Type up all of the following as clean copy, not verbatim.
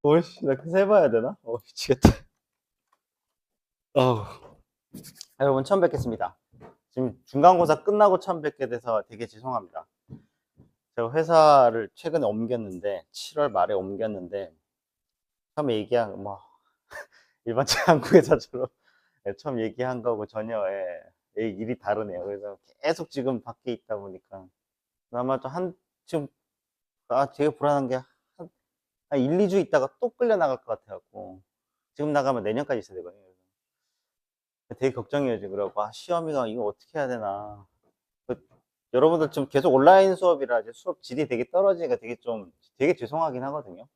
오이씨, 나 그새 해봐야 되나? 미치겠다. 어우. 여러분, 처음 뵙겠습니다. 지금 중간고사 끝나고 처음 뵙게 돼서 되게 죄송합니다. 제가 회사를 최근에 옮겼는데, 7월 말에 옮겼는데, 처음에 얘기한, 일반적 한국 회사처럼 처음 얘기한 거고 전혀, 일이 다르네요. 그래서 계속 지금 밖에 있다 보니까, 아마 지금, 되게 불안한 게, 한 1, 2주 있다가 또 끌려 나갈 것 같아갖고, 지금 나가면 내년까지 있어야 되거든요. 되게 걱정이에요, 지금. 그러고, 시험이가 이거 어떻게 해야 되나. 그, 여러분들 좀 계속 온라인 수업이라 이제 수업 질이 되게 떨어지니까 되게 죄송하긴 하거든요.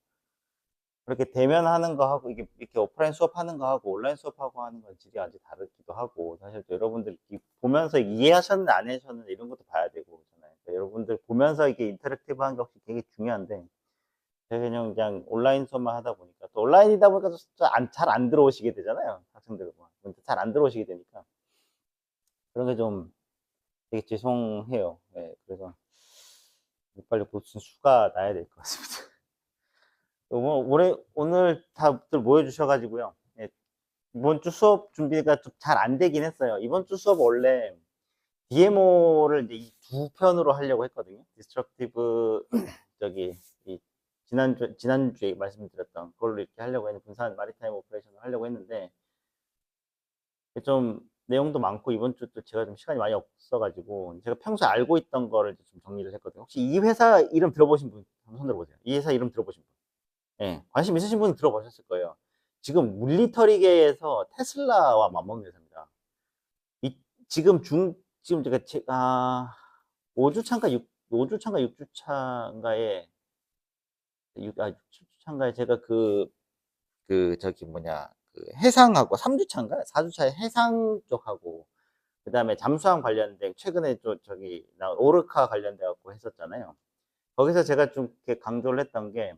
그렇게 대면하는 거 하고, 이게 이렇게 오프라인 수업하는 거 하고, 온라인 수업하고 하는 건 질이 아주 다르기도 하고, 사실 또 여러분들 보면서 이해하셨는지 안 해하셨는지 이런 것도 봐야 되고, 그렇잖아요. 그러니까 여러분들 보면서 이게 인터랙티브 하는 게 혹시 되게 중요한데, 제가 그냥 온라인 수업만 하다 보니까, 또 온라인이다 보니까 잘 안 들어오시게 되잖아요. 학생들은. 잘 안 들어오시게 되니까. 그런 게 좀 되게 죄송해요. 네, 그래서 빨리 무슨 수가 나야 될 것 같습니다. 오늘 다들 모여주셔가지고요. 예, 이번 주 수업 준비가 좀 잘 안 되긴 했어요. 이번 주 수업 원래 DMO를 이제 이 두 편으로 하려고 했거든요. 디스트럭티브, 저기, 이 지난주에 말씀드렸던 그걸로 이렇게 하려고 했는데, 분산 마리타임 오퍼레이션을 하려고 했는데, 좀 내용도 많고, 이번 주도 제가 좀 시간이 많이 없어가지고, 제가 평소에 알고 있던 거를 좀 정리를 했거든요. 혹시 이 회사 이름 들어보신 분, 한번 손 들어보세요. 이 회사 이름 들어보신 분. 예, 관심 있으신 분은 들어보셨을 거예요. 지금 물리터리계에서 테슬라와 맞먹는 회사입니다. 이, 지금 지금 제가 5주 차인가 5주 차인가 6주 차인가에 6주 차인가에 제가 저기 해상하고 3주 차인가 4주 차에 해상 쪽하고 그다음에 잠수함 관련된 최근에 저기 오르카 관련돼 갖고 했었잖아요. 거기서 제가 좀 이렇게 강조를 했던 게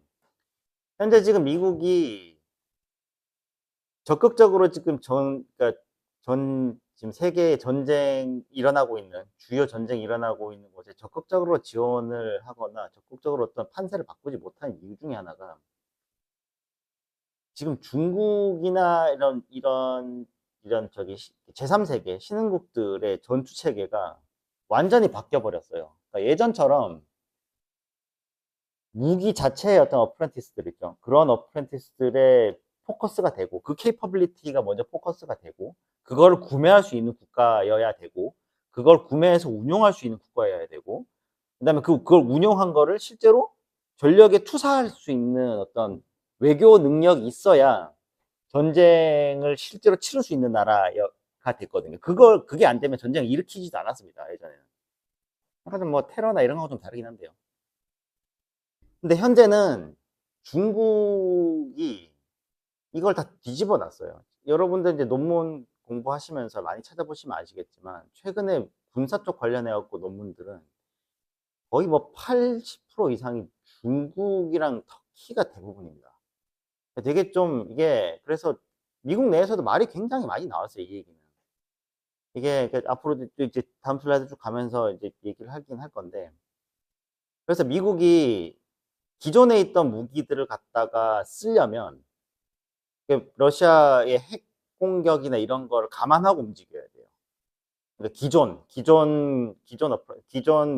현재 지금 미국이 적극적으로 지금 그러니까 지금 세계에 주요 전쟁이 일어나고 있는 곳에 적극적으로 지원을 하거나 적극적으로 어떤 판세를 바꾸지 못한 이유 중에 하나가 지금 중국이나 이런 저기 제3세계 신흥국들의 전투 체계가 완전히 바뀌어 버렸어요. 그러니까 예전처럼 무기 자체의 어떤 어프렌티스들 있죠. 그런 어프렌티스들의 포커스가 되고, 그 케이퍼빌리티가 먼저 포커스가 되고, 그걸 구매할 수 있는 국가여야 되고, 그걸 구매해서 운용할 수 있는 국가여야 되고, 그 다음에 그걸 운용한 거를 실제로 전력에 투사할 수 있는 어떤 외교 능력이 있어야 전쟁을 실제로 치를 수 있는 나라가 됐거든요. 그게 안 되면 전쟁을 일으키지도 않았습니다, 예전에는. 약간 뭐 테러나 이런 거하고 좀 다르긴 한데요. 근데 현재는 중국이 이걸 다 뒤집어 놨어요. 여러분들 이제 논문 공부하시면서 많이 찾아보시면 아시겠지만, 최근에 군사 쪽 관련해 갖고 논문들은 거의 뭐 80% 이상이 중국이랑 터키가 대부분입니다. 되게 좀 이게 그래서 미국 내에서도 말이 굉장히 많이 나왔어요, 이 얘기는. 이게 앞으로도 또 이제 다음 슬라이드 쭉 가면서 이제 얘기를 하긴 할 건데, 그래서 미국이 기존에 있던 무기들을 갖다가 쓰려면 러시아의 핵 공격이나 이런 걸 감안하고 움직여야 돼요. 그러니까 기존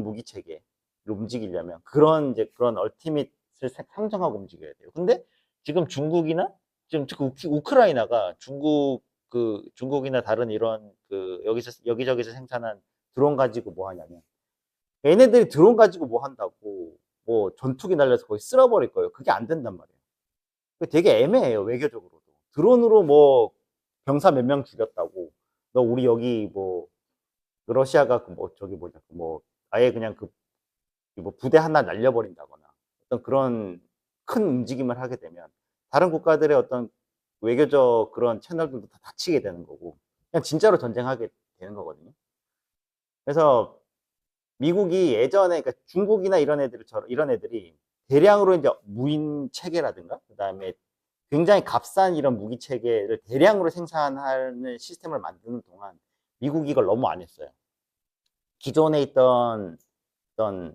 무기 체계를 움직이려면 그런 얼티밋을 상정하고 움직여야 돼요. 근데 지금 지금 우크라이나가 중국이나 다른 이런 여기저기서 생산한 드론 가지고 뭐 하냐면 얘네들이 드론 가지고 뭐 한다고 뭐 전투기 날려서 거의 쓸어버릴 거예요. 그게 안 된단 말이에요. 되게 애매해요, 외교적으로도. 드론으로 뭐 병사 몇 명 죽였다고 너 우리 여기 뭐 러시아가 저기 뭐 아예 그냥 뭐 부대 하나 날려버린다거나 어떤 그런 큰 움직임을 하게 되면 다른 국가들의 어떤 외교적 그런 채널들도 다 닫히게 되는 거고 그냥 진짜로 전쟁하게 되는 거거든요. 그래서 미국이 예전에 그러니까 중국이나 이런 애들이 대량으로 이제 무인 체계라든가 그다음에 굉장히 값싼 이런 무기 체계를 대량으로 생산하는 시스템을 만드는 동안 미국이 이걸 너무 안 했어요. 기존에 있던 어떤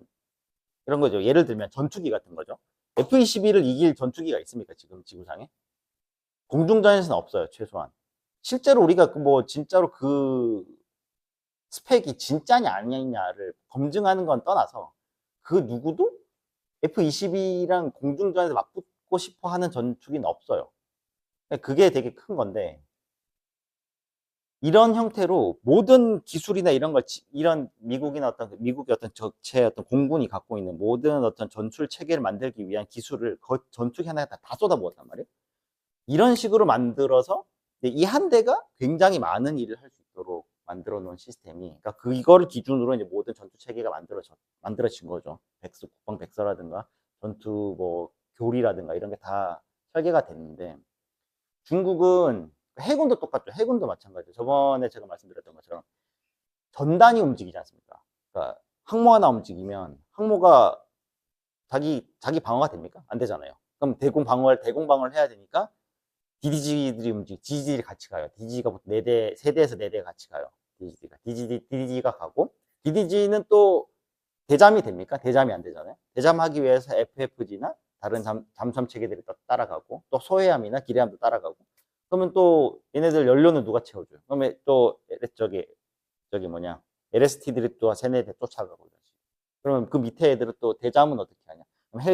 이런 거죠. 예를 들면 전투기 같은 거죠. F-22를 이길 전투기가 있습니까? 지금 지구상에? 공중전에서는 없어요, 최소한. 실제로 우리가 뭐 진짜로 그 스펙이 진짜냐 아니냐를 검증하는 건 떠나서 그 누구도 F-22랑 공중전에서 맞붙고 싶어 하는 전투기는 없어요. 그게 되게 큰 건데, 이런 형태로 모든 기술이나 이런 걸, 이런 미국이나 미국의 어떤 적체 어떤 공군이 갖고 있는 모든 어떤 전술 체계를 만들기 위한 기술을 전투기 하나에 다 쏟아부었단 말이에요. 이런 식으로 만들어서 이 한 대가 굉장히 많은 일을 할 수 있도록 만들어 놓은 시스템이, 그러니까 이거를 기준으로 이제 모든 전투 체계가 만들어진 거죠. 국방 백서라든가 전투 뭐 교리라든가 이런 게 다 설계가 됐는데, 중국은 해군도 똑같죠. 해군도 마찬가지죠. 저번에 제가 말씀드렸던 것처럼 전단이 움직이지 않습니까? 그러니까 항모 하나 움직이면 항모가 자기 방어가 됩니까? 안 되잖아요. 그럼 대공 방어를 해야 되니까 DDG들이 DDG들이 같이 가요. DDG가 4대, 3대에서 4대 같이 가요. DDG가 가고, DDG는 또 대잠이 됩니까? 대잠이 안 되잖아요. 대잠하기 위해서 FFG나 다른 잠수함 체계들이 따라가고, 또 소해함이나 기뢰함도 따라가고, 그러면 또 얘네들 연료는 누가 채워줘요? 그러면 또 저기 뭐냐, LST들이 또 세네 대 쫓아가고. 그러면 그 밑에 애들은 또 대잠은 어떻게 하냐? 그럼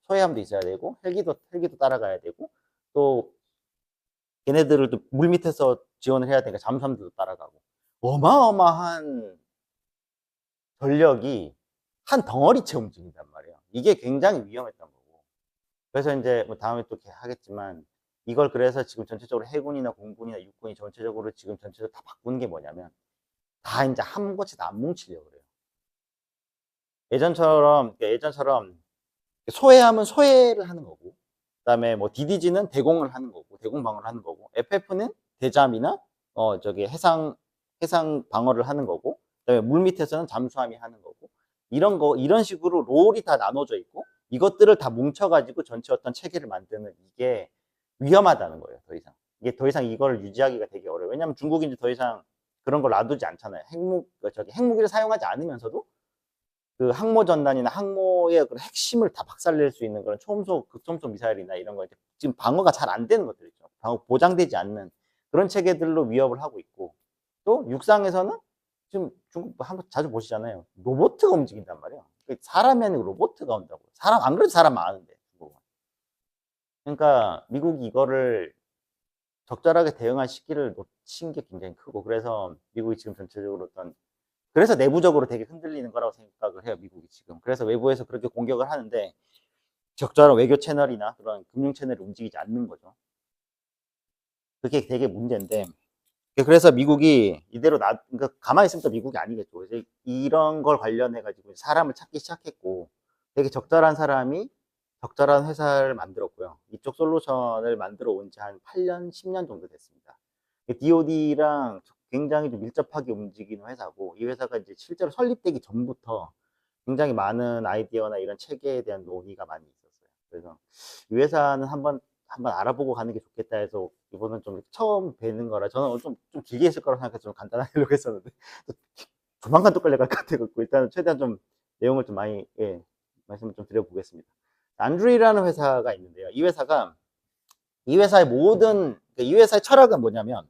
소해함도 있어야 되고, 헬기도 따라가야 되고, 또 걔네들을 또 물 밑에서 지원을 해야 되니까 잠수함들도 따라가고, 어마어마한 전력이 한 덩어리째 움직인단 말이에요. 이게 굉장히 위험했던 거고. 그래서 이제 뭐 다음에 또 하겠지만, 이걸 그래서 지금 전체적으로 해군이나 공군이나 육군이 전체적으로 지금 전체적으로 다 바꾼 게 뭐냐면, 다 이제 한 곳에 다 안 뭉치려고 그래요. 예전처럼 소해하면 소해를 하는 거고, 그다음에 뭐 DDG는 대공을 하는 거고, 대공 방어를 하는 거고, FF는 대잠이나 저기 해상 방어를 하는 거고, 그다음에 물 밑에서는 잠수함이 하는 거고, 이런 식으로 롤이 다 나눠져 있고, 이것들을 다 뭉쳐가지고 전체 어떤 체계를 만드는, 이게 위험하다는 거예요. 더 이상 이게 더 이상 이걸 유지하기가 되게 어려워요. 왜냐하면 중국이 이제 더 이상 그런 걸 놔두지 않잖아요. 핵무기를 사용하지 않으면서도 그 항모 전단이나 항모의 그 핵심을 다 박살낼 수 있는 그런 초음속, 극초음속 미사일이나 이런 거, 지금 방어가 잘 안 되는 것들 있죠. 방어 보장되지 않는 그런 체계들로 위협을 하고 있고, 또 육상에서는 지금 중국 한번 자주 보시잖아요. 로봇가 움직인단 말이에요. 사람이 아니고 로봇가 온다고. 사람 안 그래도 사람 많은데 중국은. 그러니까 미국이 이거를 적절하게 대응할 시기를 놓친 게 굉장히 크고, 그래서 미국이 지금 전체적으로 그래서 내부적으로 되게 흔들리는 거라고 생각을 해요, 미국이 지금. 그래서 외부에서 그렇게 공격을 하는데 적절한 외교 채널이나 그런 금융 채널이 움직이지 않는 거죠. 그게 되게 문제인데, 그래서 미국이 이대로 그러니까 가만히 있으면 또 미국이 아니겠죠. 그래서 이런 걸 관련해가지고 사람을 찾기 시작했고, 되게 적절한 사람이 적절한 회사를 만들었고요. 이쪽 솔루션을 만들어 온 지 한 8년, 10년 정도 됐습니다. DOD랑 굉장히 좀 밀접하게 움직이는 회사고, 이 회사가 이제 실제로 설립되기 전부터 굉장히 많은 아이디어나 이런 체계에 대한 논의가 많이 있었어요. 그래서 이 회사는 한번 알아보고 가는 게 좋겠다 해서, 이번은 좀 처음 뵈는 거라, 저는 오늘 좀 길게 했을 거라고 생각해서 좀 간단하게 하려고 했었는데, 조만간 또 끌려갈 것 같아갖고, 일단은 최대한 좀 내용을 좀 많이, 말씀을 좀 드려보겠습니다. 안드리라는 회사가 있는데요. 이 회사의 철학은 뭐냐면,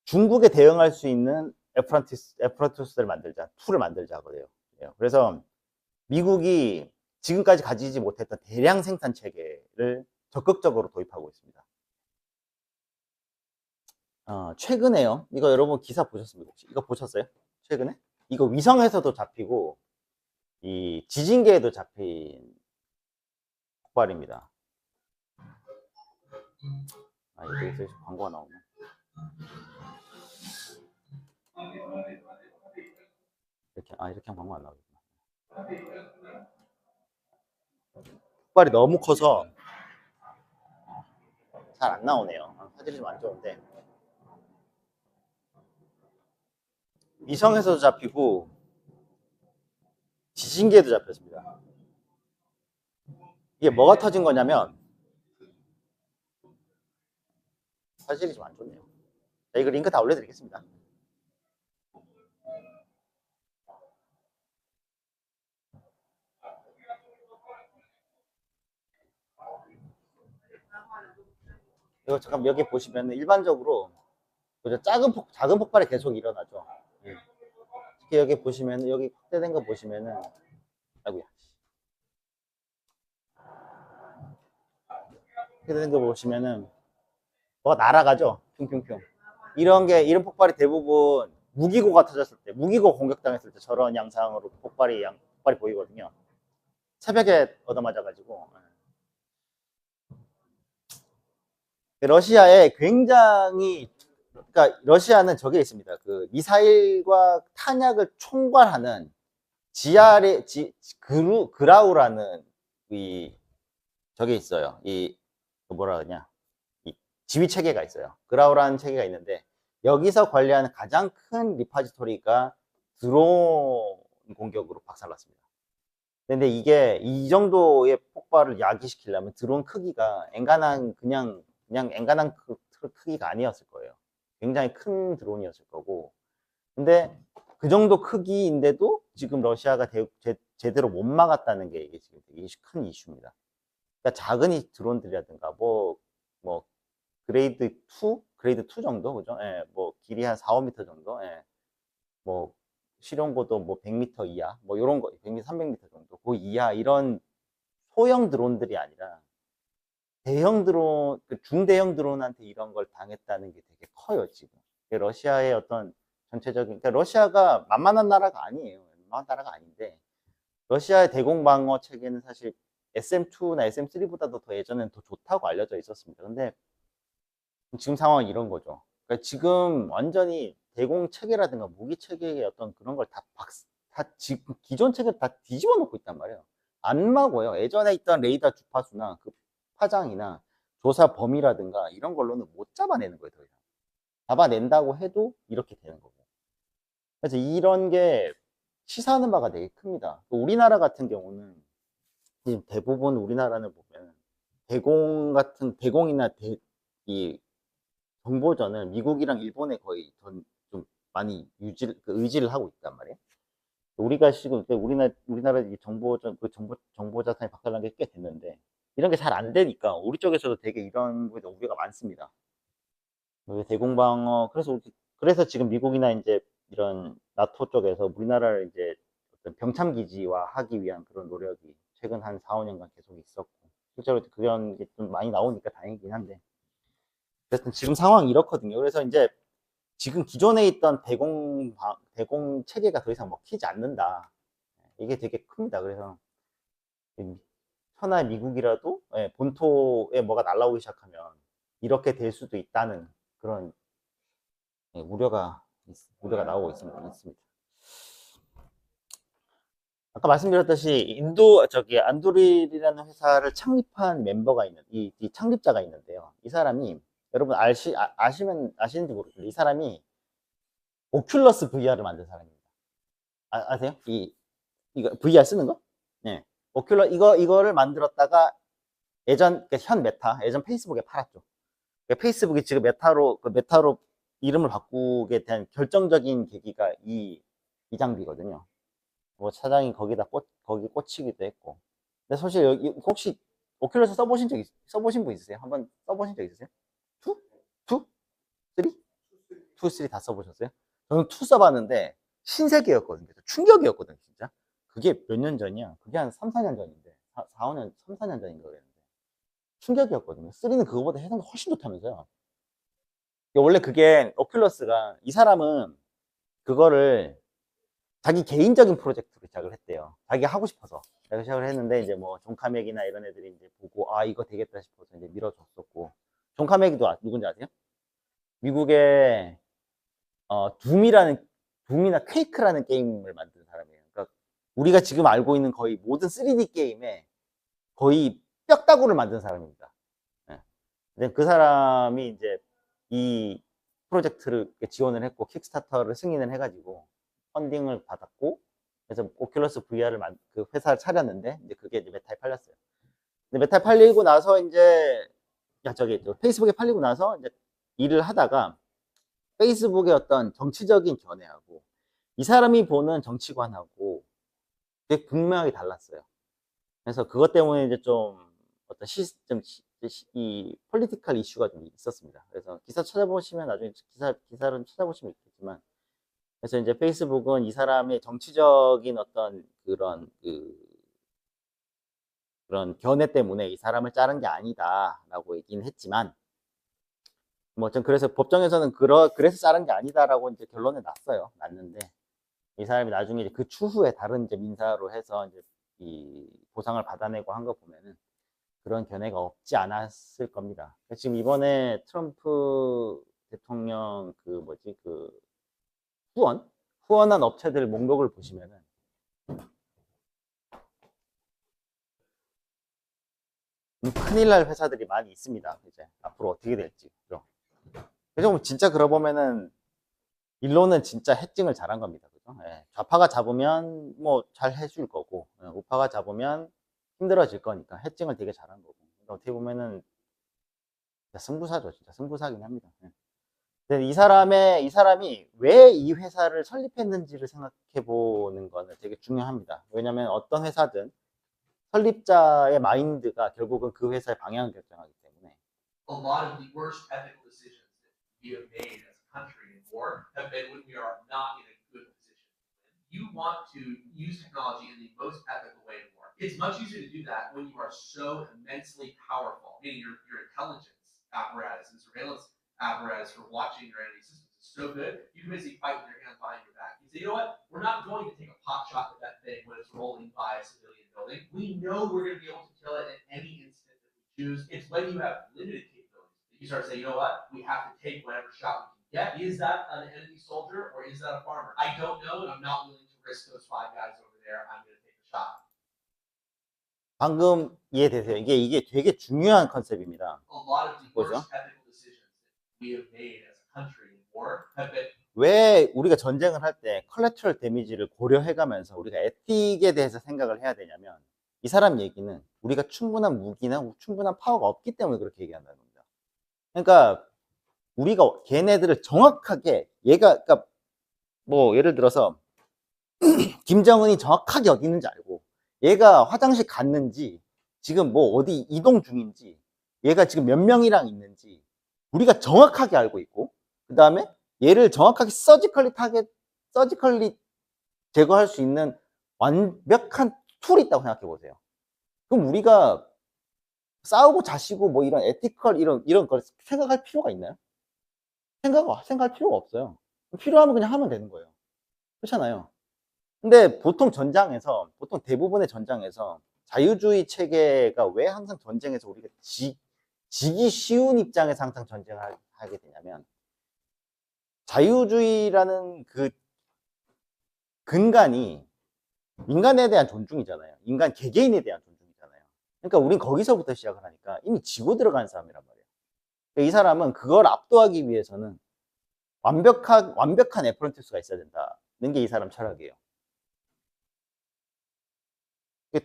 중국에 대응할 수 있는 애프라투스를 만들자, 툴을 만들자 그래요. 그래서 미국이 지금까지 가지지 못했던 대량 생산 체계를 적극적으로 도입하고 있습니다. 최근에요. 이거 여러분 기사 보셨습니까? 혹시? 이거 보셨어요? 최근에? 이거 위성에서도 잡히고 이 지진계에도 잡힌 폭발입니다. 여기서 광고가 나오네. 이렇게 하면 광고 안 나오겠구나. 폭발이 너무 커서 잘 안 나오네요. 화질이 좀 안 좋은데, 위성에서도 잡히고 지진계에도 잡혔습니다. 이게 뭐가 터진 거냐면, 화질이 좀 안 좋네요. 이거 링크 다 올려드리겠습니다. 이거 잠깐 여기 보시면 일반적으로 그죠? 작은 폭발이 계속 일어나죠. 예. 특히 여기 보시면 여기 확대된 거 보시면은 아이고야. 확대된 거 보시면은 뭐가 날아가죠. 핑핑핑. 이런 폭발이 대부분 무기고가 터졌을 때, 무기고 공격당했을 때 저런 양상으로 폭발이 보이거든요. 새벽에 얻어맞아가지고. 러시아에 굉장히, 그러니까 러시아는 저게 있습니다. 그 미사일과 탄약을 총괄하는 그라우라는 이 저게 있어요. 뭐라 그러냐. 이 지휘 체계가 있어요. 그라우라는 체계가 있는데 여기서 관리하는 가장 큰 리파지토리가 드론 공격으로 박살났습니다. 근데 이게 이 정도의 폭발을 야기시키려면 드론 크기가 그냥 엔간한 크기가 아니었을 거예요. 굉장히 큰 드론이었을 거고. 근데 그 정도 크기인데도 지금 러시아가 제대로 못 막았다는 게 이게 지금 되게 큰 이슈입니다. 그러니까 작은 드론들이라든가 뭐 그레이드 2 정도 그죠? 예, 뭐 길이 한 4, 5m 정도. 예. 뭐 실용고도 뭐 100m 이하 뭐 이런 거 100m, 300m 정도 그 이하 이런 소형 드론들이 아니라 대형 드론, 중대형 드론한테 이런 걸 당했다는 게 되게 커요, 지금. 러시아의 어떤 전체적인, 그러니까 러시아가 만만한 나라가 아니에요. 만만한 나라가 아닌데, 러시아의 대공방어 체계는 사실 SM2나 SM3보다도 더 예전에는 더 좋다고 알려져 있었습니다. 근데 지금 상황은 이런 거죠. 그러니까 지금 완전히 대공 체계라든가 무기 체계의 어떤 그런 걸 다 지금 기존 체계를 다 뒤집어 놓고 있단 말이에요. 안 막어요. 예전에 있던 레이더 주파수나 그 파장이나 조사 범위라든가 이런 걸로는 못 잡아내는 거예요. 더 이상. 잡아낸다고 해도 이렇게 되는 거고. 그래서 이런 게 시사하는 바가 되게 큽니다. 우리나라 같은 경우는 지금 대부분 우리나라는 보면 대공이나 이 정보전을 미국이랑 일본에 거의 좀 많이 의지를 하고 있단 말이에요. 우리가 지금 우리나라 정보 자산이 박살난 게 꽤 됐는데 이런 게 잘 안 되니까 우리 쪽에서도 되게 이런 거에 우려가 많습니다. 대공방어 그래서 지금 미국이나 이제 이런 나토 쪽에서 우리나라를 이제 어떤 병참 기지화 하기 위한 그런 노력이 최근 한 4, 5년간 계속 있었고 실제로 그런 게 좀 많이 나오니까 다행이긴 한데 어쨌든 지금 상황이 이렇거든요. 그래서 이제 지금 기존에 있던 대공 체계가 더 이상 먹히지 않는다. 이게 되게 큽니다. 그래서 천하 미국이라도 본토에 뭐가 날라오기 시작하면 이렇게 될 수도 있다는 그런 우려가 나오고 있습니다. 아까 말씀드렸듯이 안두릴이라는 회사를 창립한 멤버가 이 창립자가 있는데요. 이 사람이 여러분 아시는지 모르겠는데 이 사람이 오큘러스 VR을 만든 사람입니다. 아세요? 이거 VR 쓰는 거? 네. 이거를 만들었다가 예전 페이스북에 팔았죠. 그러니까 페이스북이 지금 메타로 이름을 바꾸게 된 결정적인 계기가 이 장비거든요. 뭐 차장이 거기 꽂히기도 했고. 근데 사실 혹시 오큘러스 써보신 분 있으세요? 한번 써보신 적 있으세요? 2? 2? 3? 2, 3 다 써보셨어요? 저는 2 써봤는데 신세계였거든요. 충격이었거든요, 진짜. 그게 몇 년 전이야? 그게 한 3, 4년 전인데. 5년, 3, 4년 전인가 그랬는데. 충격이었거든요. 3는 그거보다 해상도 훨씬 좋다면서요. 원래 그게 오큘러스가 이 사람은 그거를 자기 개인적인 프로젝트로 시작을 했대요. 자기가 하고 싶어서. 자기가 시작을 했는데 이제 뭐 존카맥이나 이런 애들이 이제 보고 이거 되겠다 싶어서 이제 밀어줬었고. 존카맥이도 누군지 아세요? 미국의 둠이나 퀘이크라는 게임을 만든 사람이에요. 그러니까 우리가 지금 알고 있는 거의 모든 3D 게임에 거의 뼈다구를 만든 사람입니다. 네. 그 사람이 이제 이 프로젝트를 지원을 했고 킥스타터를 승인을 해가지고 펀딩을 받았고 그래서 오큘러스 VR을 그 회사를 차렸는데 이제 그게 이제 메타에 팔렸어요. 근데 메타에 팔리고 나서 이제 페이스북에 팔리고 나서 이제 일을 하다가 페이스북의 어떤 정치적인 견해하고 이 사람이 보는 정치관하고 되게 분명하게 달랐어요. 그래서 그것 때문에 이제 좀 어떤 이 폴리티컬 이슈가 좀 있었습니다. 그래서 기사 찾아보시면 나중에 기사를 찾아보시면 있겠지만, 그래서 이제 페이스북은 이 사람의 정치적인 어떤 그런 견해 때문에 이 사람을 자른 게 아니다라고 얘기는 했지만, 뭐 전 그래서 법정에서는 그래서 자른 게 아니다라고 이제 결론을 났는데, 이 사람이 나중에 이제 그 추후에 다른 이제 민사로 해서 이제 이 보상을 받아내고 한 거 보면은 그런 견해가 없지 않았을 겁니다. 지금 이번에 트럼프 대통령 후원한 업체들 목록을 보시면은 큰일 날 회사들이 많이 있습니다. 이제 앞으로 어떻게 될지. 그래서 진짜 그러고 보면은 일론은 진짜 해칭을 잘한 겁니다. 그죠? 예, 좌파가 잡으면 뭐 잘 해줄 거고, 우파가 잡으면 힘들어질 거니까 해칭을 되게 잘한 거고. 그러니까 어떻게 보면은 진짜 승부사죠. 진짜 승부사긴 합니다. 예. 근데 이 사람이 왜 이 회사를 설립했는지를 생각해 보는 거는 되게 중요합니다. 왜냐면 어떤 회사든 설립자의 마인드가 결국은 그 회사의 방향을 결정하기 때문에. A lot of the worst ethical decisions that we have made as a country in war have been when we are not in a good position. You want to use technology in the most ethical way in war. It's much easier to do that when you are so immensely powerful, meaning your intelligence apparatus and surveillance apparatus for watching your enemy systems is so good, you can basically fight with your hands behind your back. You say, you know what? We're not going to take a pot shot at that thing when it's rolling by a civilian building. We know we're going to be able to kill it at any instant that we choose. It's when you have limited capabilities that you start saying, you know what? We have to take whatever shot we can get. Is that an enemy soldier or is that a farmer? I don't know, and I'm not willing to risk those 5 guys over there. I'm going to take the shot. 방금 이해되세요? 이게 되게 중요한 컨셉입니다. A lot of the worst ethical decisions that we have made as a country in war have been. 왜 우리가 전쟁을 할 때 컬렉터럴 데미지를 고려해가면서 우리가 에틱에 대해서 생각을 해야 되냐면, 이 사람 얘기는 우리가 충분한 무기나 충분한 파워가 없기 때문에 그렇게 얘기한다는 겁니다. 그러니까 우리가 걔네들을 정확하게, 그러니까 뭐 예를 들어서 김정은이 정확하게 어디 있는지 알고, 얘가 화장실 갔는지, 지금 뭐 어디 이동 중인지, 얘가 지금 몇 명이랑 있는지 우리가 정확하게 알고 있고, 그 다음에 얘를 정확하게 서지컬리 제거할 수 있는 완벽한 툴이 있다고 생각해 보세요. 그럼 우리가 싸우고 자시고 뭐 이런 에티컬 이런 걸 생각할 필요가 있나요? 생각할 필요가 없어요. 필요하면 그냥 하면 되는 거예요. 그렇잖아요. 근데 보통 대부분의 전장에서 자유주의 체계가 왜 항상 전쟁에서 우리가 지기 쉬운 입장에서 항상 전쟁을 하게 되냐면, 자유주의라는 그 근간이 인간에 대한 존중이잖아요. 인간 개개인에 대한 존중이잖아요. 그러니까 우린 거기서부터 시작을 하니까 이미 지고 들어간 사람이란 말이에요. 그러니까 이 사람은 그걸 압도하기 위해서는 완벽한 애프런티스가 있어야 된다는 게 이 사람 철학이에요.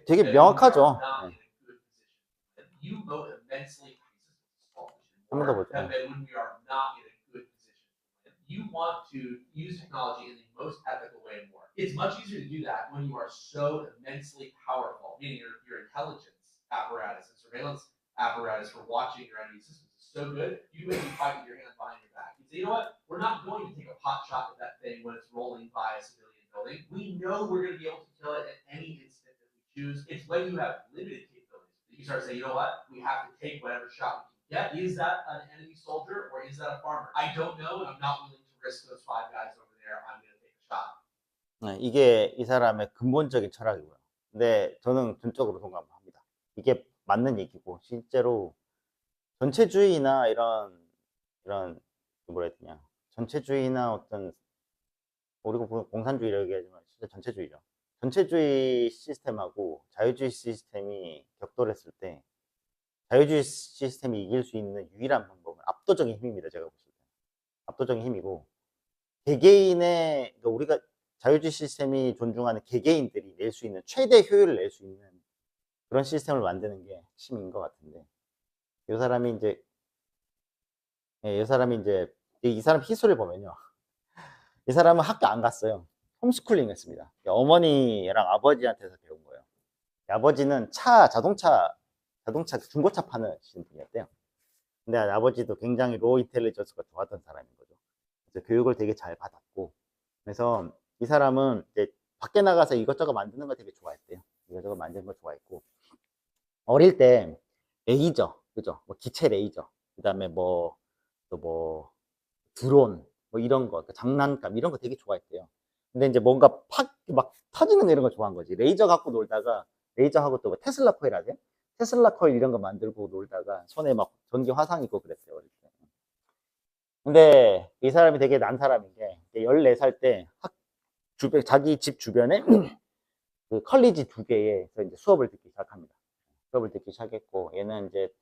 되게 명확하죠. 네. 한 번 더 보죠. You want to use technology in the most ethical way in war. It's much easier to do that when you are so immensely powerful, meaning your intelligence apparatus and surveillance apparatus for watching your enemy systems is so good, you can fight with your hands behind your back. You say, you know what? We're not going to take a pot shot at that thing when it's rolling by a civilian building. We know we're going to be able to kill it at any instant that we choose. It's when you have limited capabilities that you start saying, you know what? We have to take whatever shot we can. Yeah, is that an enemy soldier or is that a farmer? I don't know, and I'm not willing to risk those 5 guys over there. I'm going to take a shot. 네, 이게 이 사람의 근본적인 철학이고요. 근데 저는 전적으로 동감합니다. 이게 맞는 얘기고, 실제로 전체주의나 이런 뭐라 해야 되냐, 전체주의나 어떤, 우리가 공산주의라고 얘기하지만 진짜 전체주의죠. 전체주의 시스템하고 자유주의 시스템이 격돌했을 때 자유주의 시스템이 이길 수 있는 유일한 방법은 압도적인 힘입니다. 제가 봤을 때 압도적인 힘이고, 개개인의, 그러니까 우리가 자유주의 시스템이 존중하는 개개인들이 낼 수 있는 최대 효율을 낼 수 있는 그런 시스템을 만드는 게 핵심인 것 같은데, 이 사람이 이제 이 사람 히스토리를 보면요, 이 사람은 학교 안 갔어요. 홈스쿨링 했습니다. 어머니랑 아버지한테서 배운 거예요. 아버지는 자동차 자동차 중고차 파는 분이었대요. 근데 아버지도 굉장히 로우 인텔리전스가 좋았던 사람인 거죠. 그래서 교육을 되게 잘 받았고, 그래서 이 사람은 이제 밖에 나가서 이것저것 만드는 거 되게 좋아했대요. 이것저것 만드는 거 좋아했고, 어릴 때 레이저, 그죠? 뭐 기체 레이저, 그 다음에 뭐, 또 뭐, 드론, 뭐 이런 거, 장난감, 이런 거 되게 좋아했대요. 근데 이제 뭔가 막 터지는 거 이런 거 좋아한 거지. 레이저 갖고 놀다가, 레이저하고 또 뭐 테슬라 코일 아세요? 테슬라 코일 이런 거 만들고 놀다가 손에 막 전기 화상 있고 그랬대요, 어릴 때. 근데 이 사람이 되게 난 사람인 게, 14살 때 자기 집 주변에 그 컬리지 2개에서 이제 수업을 듣기 시작합니다. 수업을 듣기 시작했고, 얘는 이제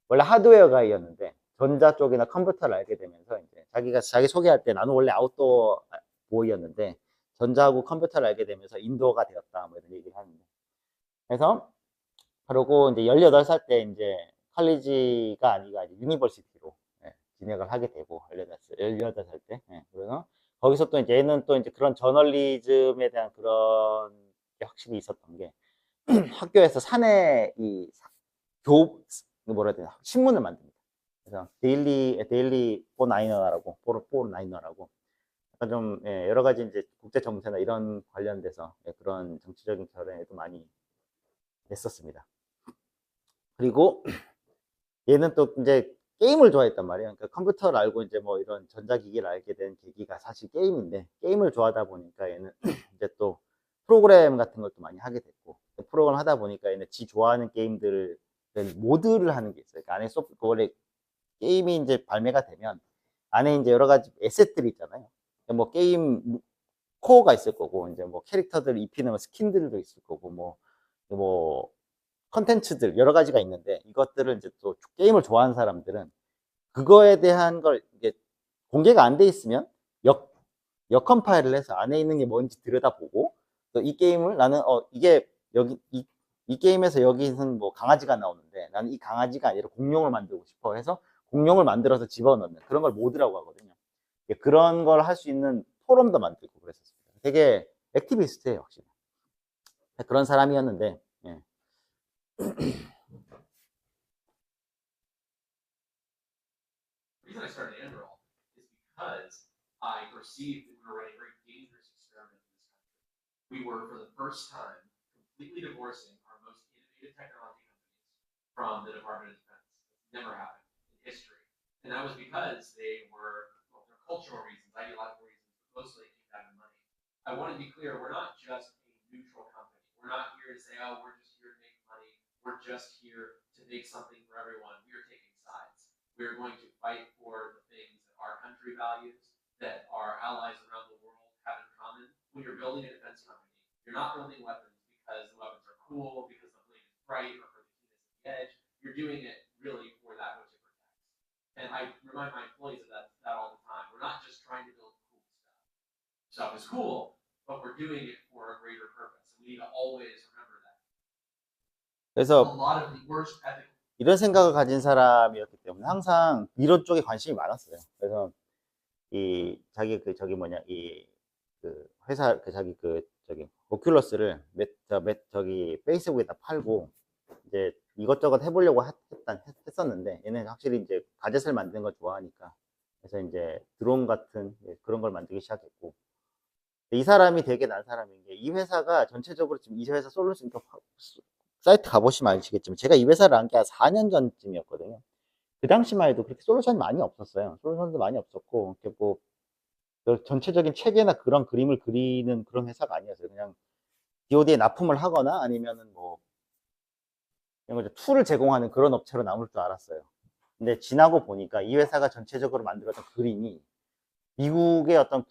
원래 하드웨어 가이였는데 전자 쪽이나 컴퓨터를 알게 되면서 이제 자기가 자기 소개할 때 나는 원래 아웃도어 보이였는데 전자하고 컴퓨터를 알게 되면서 인도어가 되었다 뭐 이런 얘기를 하는데, 그래서 그러고 이제 18살 때 이제 칼리지가 아니라 이제 유니버시티로 진학을 하게 되고 18살 때. 그래서 거기서 또 이제 얘는 또 이제 그런 저널리즘에 대한 그런 게 확실히 있었던 게 학교에서 사내 교 뭐라 해야 되나 신문을 만듭니다. 그래서 데일리 포나이너라고 포나이너라고 약간 좀 여러 가지 이제 국제 정세나 이런 관련돼서 그런 정치적인 결연에도 많이 냈었습니다. 그리고 얘는 또 이제 게임을 좋아했단 말이에요. 그러니까 컴퓨터를 알고 이제 뭐 이런 전자기기를 알게 된 계기가 사실 게임인데, 게임을 좋아하다 보니까 얘는 이제 또 프로그램 같은 것도 많이 하게 됐고, 프로그램 하다 보니까 얘는 지 좋아하는 게임들을 모드를 하는 게 있어요. 그러니까 안에 원래 게임이 이제 발매가 되면 안에 이제 여러 가지 에셋들이 있잖아요. 그러니까 뭐 게임 코어가 있을 거고, 이제 뭐 캐릭터들 입히는 스킨들도 있을 거고, 뭐 컨텐츠들 여러 가지가 있는데, 이것들을 이제 또 게임을 좋아하는 사람들은 그거에 대한 걸 이게 공개가 안 돼 있으면 역컴파일을 해서 안에 있는 게 뭔지 들여다보고, 또 이 게임을 나는 이게 여기 이 게임에서 여기는 뭐 강아지가 나오는데 나는 이 강아지가 아니라 공룡을 만들고 싶어 해서 공룡을 만들어서 집어넣는 그런 걸 모드라고 하거든요. 그런 걸 할 수 있는 포럼도 만들고 그랬었습니다. 되게 액티비스트예요, 확실히. 그런 사람이었는데, 예. The reason I started Anduril is because I perceived that we were running a very dangerous experiment in this country. We were, for the first time, completely divorcing our most innovative technology companies from the Department of Defense. It's never happened in history. And that was because they were, well, there are cultural reasons, ideological reasons, but mostly it came down to money. I want to be clear, we're not just a neutral company. We're not here to say, oh, we're just here to make money. We're just here to make something for everyone. We are taking sides. We're going to fight for the things that our country values, that our allies around the world have in common. When you're building a defense company, you're not building weapons because the weapons are cool, because the blade is bright, or for the keenness of the edge. You're doing it really for that which it protects. And I remind my employees of that all the time. We're not just trying to build cool stuff. Stuff is cool, but we're doing it for a greater purpose. And we need to always remember that. A 그래서 lot of the worst ethical 이런 생각을 가진 사람이었기 때문에 항상 이런 쪽에 관심이 많았어요. 그래서 이 자기 저기 뭐냐 그 회사 자기 저기 오큘러스를 저기 페이스북에다 팔고 이제 이것저것 해보려고 했었는데, 얘는 확실히 이제 가젯을 만드는 걸 좋아하니까 그래서 이제 드론 같은 그런 걸 만들기 시작했고, 이 사람이 되게 난 사람인 게, 이 회사가 전체적으로 지금 이 회사 솔루션 사이트 가보시면 아시겠지만 제가 이 회사를 한 게 한 4년 전쯤이었거든요. 그 당시만 해도 그렇게 솔루션이 많이 없었어요. 솔루션도 많이 없었고, 이렇게 뭐 전체적인 체계나 그런 그림을 그리는 그런 회사가 아니었어요. 그냥 DoD에 납품을 하거나 아니면은 뭐 이런 거 툴을 제공하는 그런 업체로 남을 줄 알았어요. 근데 지나고 보니까 이 회사가 전체적으로 만들었던 그림이 미국의 어떤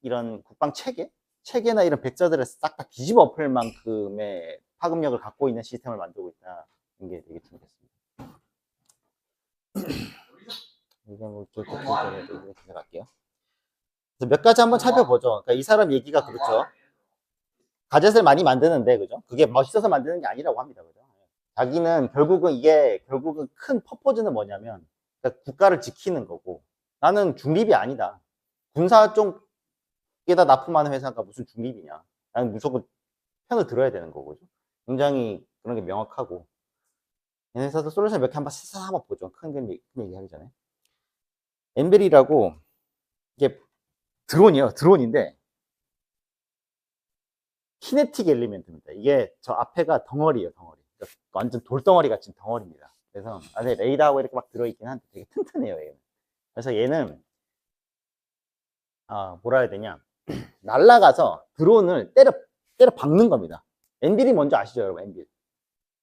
이런 국방 체계나 이런 백서들을 싹 다 뒤집어 엎을 만큼의 파급력을 갖고 있는 시스템을 만들고 있다는 게 되게 충격했습니다. 이거 뭐좀 갈게요. 그래서 몇 가지 한번 살펴보죠. 그러니까 이 사람 얘기가 그렇죠. 가젯을 많이 만드는데, 그죠? 그게 멋있어서 만드는 게 아니라고 합니다. 그죠? 자기는 결국은 큰 퍼포즈는 뭐냐면, 그러니까 국가를 지키는 거고, 나는 중립이 아니다. 군사 쪽에다 납품하는 회사가 무슨 중립이냐. 나는 무조건 편을 들어야 되는 거고, 굉장히 그런 게 명확하고. 얘네 회사도 솔루션 몇 개 한번 세상 한번 보죠. 큰 얘기 하기 전에. 엠벨이라고 이게 드론이에요. 드론인데 키네틱 엘리멘트입니다. 이게 저 앞에가 덩어리예요, 덩어리. 그러니까 완전 돌덩어리 같은 덩어리입니다. 그래서 안에 레이더하고 이렇게 막 들어있긴 한데 되게 튼튼해요, 얘는. 그래서 얘는 뭐라 해야 되냐? 날아가서 드론을 때려 박는 겁니다. 엔빌이 뭔지 아시죠, 여러분? 엔빌.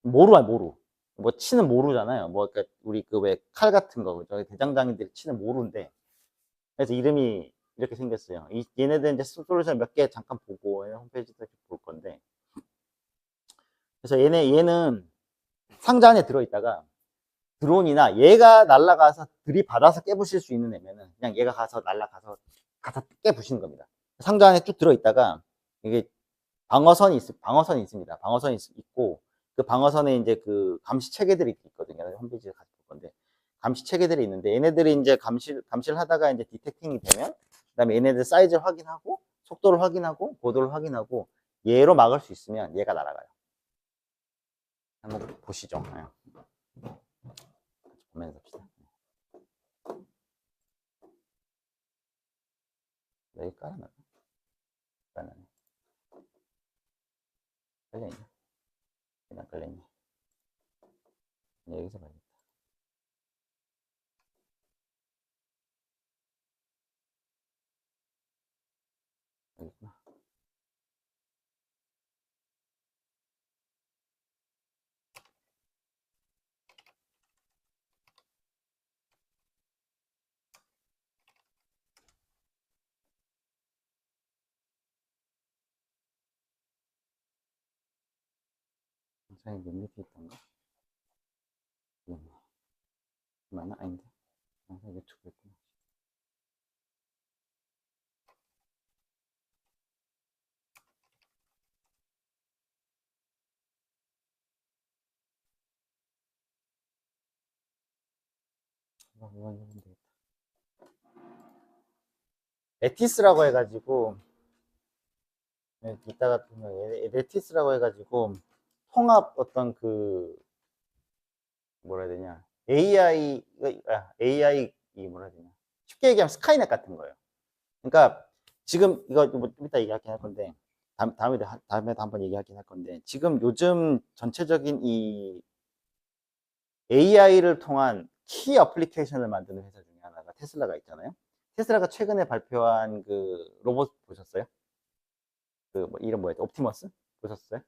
모루야, 모루. 뭐 치는 모루잖아요. 뭐 그러니까 우리 그 왜 칼 같은 거, 저기 대장장이들이 치는 모루인데. 그래서 이름이 이렇게 생겼어요. 얘네들 이제 솔루션 몇 개 잠깐 보고 홈페이지도 볼 건데. 그래서 얘는 상자 안에 들어있다가 드론이나 얘가 날아가서 들이받아서 깨부실 수 있는 애면은 그냥 얘가 가서 날아가서 깨부시는 겁니다. 상자 안에 쭉 들어있다가 이게 방어선이 있습니다. 방어선이 있고 그 방어선에 이제 그 감시 체계들이 있거든요. 홈페이지에 같이 볼 건데 감시 체계들이 있는데 얘네들이 이제 감시를 하다가 이제 디텍팅이 되면 그다음에 얘네들 사이즈 확인하고 속도를 확인하고 고도를 확인하고 얘로 막을 수 있으면 얘가 날아가요. 한번 보시죠. 보면서 합시다. 여기 깔아놔. 깔려있나? 그냥 깔려있네. 여기서 봐야겠다. 여기 있구나. 영상이 몇 밑에 있던가? 맞나? 아닌데? 영상 유튜브 있구나. 이건 되겠다. 레티스라고 해가지고 이따가 보면 레티스라고 해가지고 통합 어떤 그 뭐라 해야 되냐 AI 이 뭐라 해야 되냐 쉽게 얘기하면 스카이넷 같은 거예요. 그러니까 지금 이거 뭐 이따 얘기하긴 할 건데 다음에도 한번 얘기하긴 할 건데 지금 요즘 전체적인 이 AI를 통한 키 어플리케이션을 만드는 회사 중에 하나가 테슬라가 있잖아요. 테슬라가 최근에 발표한 그 로봇 보셨어요? 그 뭐 이름 뭐였지? 옵티머스? 보셨어요?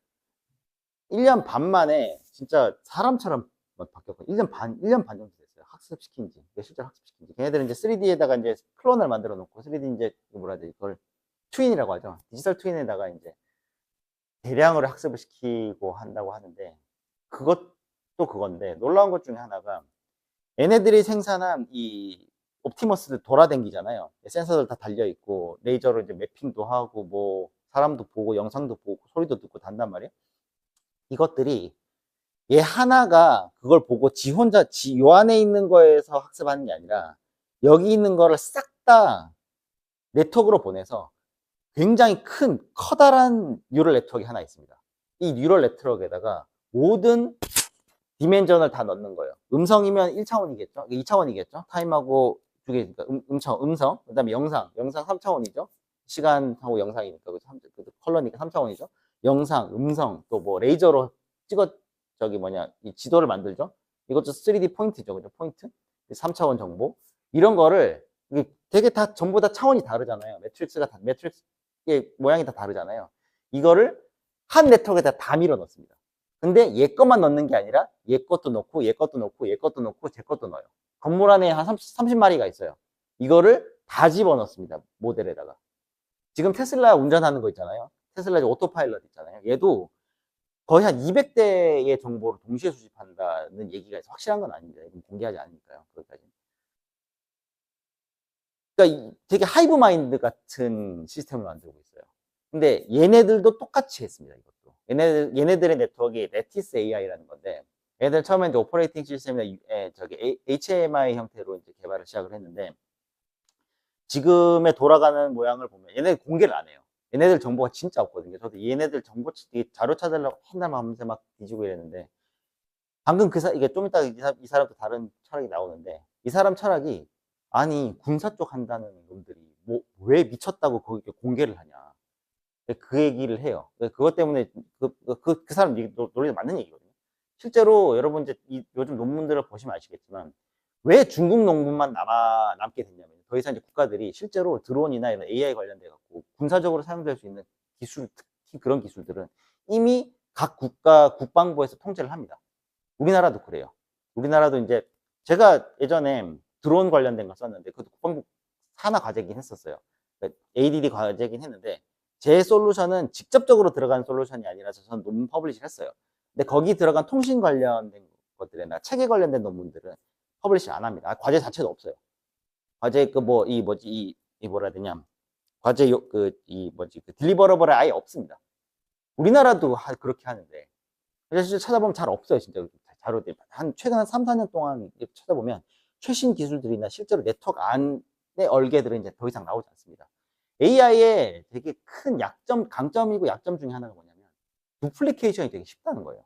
1년 반 만에 진짜 사람처럼 막 바뀌었거든요. 1년 반 정도 됐어요. 학습시킨 지. 실제로 학습시킨 지. 걔네들은 이제 3D에다가 이제 클론을 만들어 놓고 3D 이제 뭐라 해야 되지? 그걸 트윈이라고 하죠. 디지털 트윈에다가 이제 대량으로 학습을 시키고 한다고 하는데 그것도 그건데 놀라운 것 중에 하나가 얘네들이 생산한 이 옵티머스들 돌아다니잖아요. 센서들 다 달려 있고 레이저로 이제 매핑도 하고 뭐 사람도 보고 영상도 보고 소리도 듣고 단단 말이에요. 이것들이 얘 하나가 그걸 보고 요 안에 있는 거에서 학습하는 게 아니라 여기 있는 거를 싹 다 네트워크로 보내서 굉장히 큰 커다란 뉴럴 네트워크가 하나 있습니다. 이 뉴럴 네트워크에다가 모든 디멘전을 다 넣는 거예요. 음성이면 1차원이겠죠? 2차원이겠죠? 타임하고 두 개, 음성, 그 다음에 영상 3차원이죠? 시간하고 영상이니까, 컬러니까 3차원이죠? 영상, 음성, 또 뭐 레이저로 이 지도를 만들죠? 이것도 3D 포인트죠, 그죠? 포인트? 3차원 정보. 이런 거를, 되게 다, 전부 다 차원이 다르잖아요. 매트릭스의 모양이 다 다르잖아요. 이거를 한 네트워크에다 다 밀어 넣습니다. 근데 얘 것만 넣는 게 아니라 얘 것도 넣고 얘 것도 넣고 얘 것도 넣고 제 것도 넣어요. 건물 안에 한 30마리가 있어요. 이거를 다 집어넣습니다. 모델에다가. 지금 테슬라 운전하는 거 있잖아요. 테슬라 오토파일럿 있잖아요. 얘도 거의 한 200대의 정보를 동시에 수집한다는 얘기가 있어요. 확실한 건 아닙니다. 공개하지 않으니까요. 거기까지. 그러니까 되게 하이브 마인드 같은 시스템을 만들고 있어요. 근데 얘네들도 똑같이 했습니다. 이것도. 얘네들의 네트워크가 레티스 AI라는 건데, 얘네들 처음에 이제 오퍼레이팅 시스템이나 HMI 형태로 이제 개발을 시작을 했는데, 지금의 돌아가는 모양을 보면 얘네들 공개를 안 해요. 얘네들 정보가 진짜 없거든요. 저도 얘네들 정보 자료 찾으려고 한날 밤새 막 뒤지고 이랬는데 방금 이게 좀 이따 이 사람도 다른 철학이 나오는데, 이 사람 철학이, 아니, 군사 쪽 한다는 놈들이, 왜 미쳤다고 거기 공개를 하냐. 그 얘기를 해요. 그것 때문에, 그 사람 논리도 맞는 얘기거든요. 실제로 여러분 이제 요즘 논문들을 보시면 아시겠지만, 왜 중국 논문만 남게 됐냐면, 더 이상 이제 국가들이 실제로 드론이나 이런 AI 관련돼 갖고 군사적으로 사용될 수 있는 기술, 특히 그런 기술들은 이미 각 국가 국방부에서 통제를 합니다. 우리나라도 그래요. 우리나라도 이제 제가 예전에 드론 관련된 거 썼는데 그것도 국방부 산하 과제긴 했었어요. ADD 과제긴 했는데 제 솔루션은 직접적으로 들어간 솔루션이 아니라서 저는 논문 퍼블리시를 했어요. 근데 거기 들어간 통신 관련된 것들이나 체계 관련된 논문들은 퍼블리시 안 합니다. 과제 자체도 없어요. 과제 이 뭐라 해야 되냐. 과제 딜리버러블이 아예 없습니다. 우리나라도 그렇게 하는데 실제 찾아보면 잘 없어요, 진짜. 자료들. 최근 한 3, 4년 동안 찾아보면 최신 기술들이나 실제로 네트워크 안에 얼개들은 이제 더 이상 나오지 않습니다. AI의 되게 큰 강점이고 약점 중에 하나가 뭐냐면, 두플리케이션이 되게 쉽다는 거예요.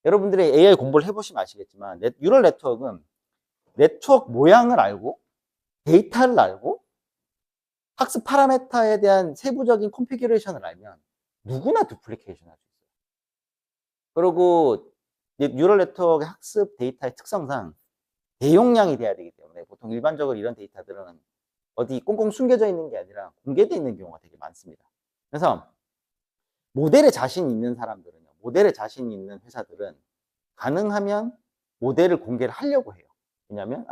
여러분들이 AI 공부를 해보시면 아시겠지만, 뉴럴 네트워크는 네트워크 모양을 알고, 데이터를 알고, 학습 파라메터에 대한 세부적인 컨피규레이션을 알면 누구나 두플리케이션 할 수 있어요. 그리고 뉴럴 네트워크의 학습 데이터의 특성상 대용량이 돼야 되기 때문에 보통 일반적으로 이런 데이터들은 어디 꽁꽁 숨겨져 있는 게 아니라 공개되어 있는 경우가 되게 많습니다. 그래서 모델에 자신 있는 사람들은요, 모델에 자신 있는 회사들은 가능하면 모델을 공개를 하려고 해요. 왜냐하면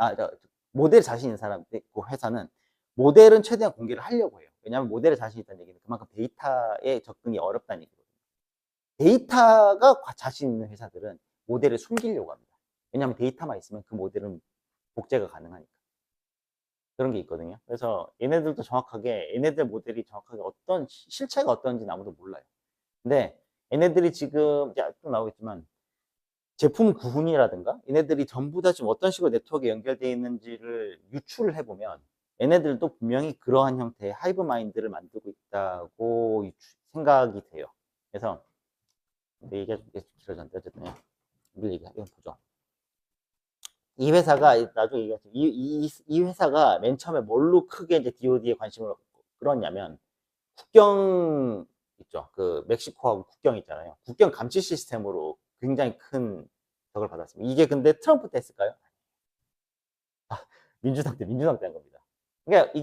모델에 자신 있는 사람, 그 회사는 모델은 최대한 공개를 하려고 해요. 왜냐하면 모델에 자신 있다는 얘기는 그만큼 데이터에 접근이 어렵다는 얘기거든요. 데이터가 자신 있는 회사들은 모델을 숨기려고 합니다. 왜냐하면 데이터만 있으면 그 모델은 복제가 가능하니까. 그런 게 있거든요. 그래서 얘네들도 정확하게, 얘네들 모델이 정확하게 실체가 어떤지 아무도 몰라요. 근데 얘네들이 지금 이제 좀 나오겠지만 제품 구분이라든가 얘네들이 전부 다 지금 어떤 식으로 네트워크에 연결되어 있는지를 유출을 해보면 얘네들도 분명히 그러한 형태의 하이브 마인드를 만들고 있다고 생각이 돼요. 그래서 얘기가 좀 길어졌는데 어쨌든 이건 보죠. 이 회사가 나중에 얘기하죠. 이 회사가 맨 처음에 뭘로 크게 이제 DoD에 관심을 끌었냐면 국경 있죠. 그 멕시코하고 국경 있잖아요. 국경 감시 시스템으로 굉장히 큰 덕을 받았습니다. 이게 근데 트럼프 때 했을까요? 민주당 때 한 겁니다. 그러니까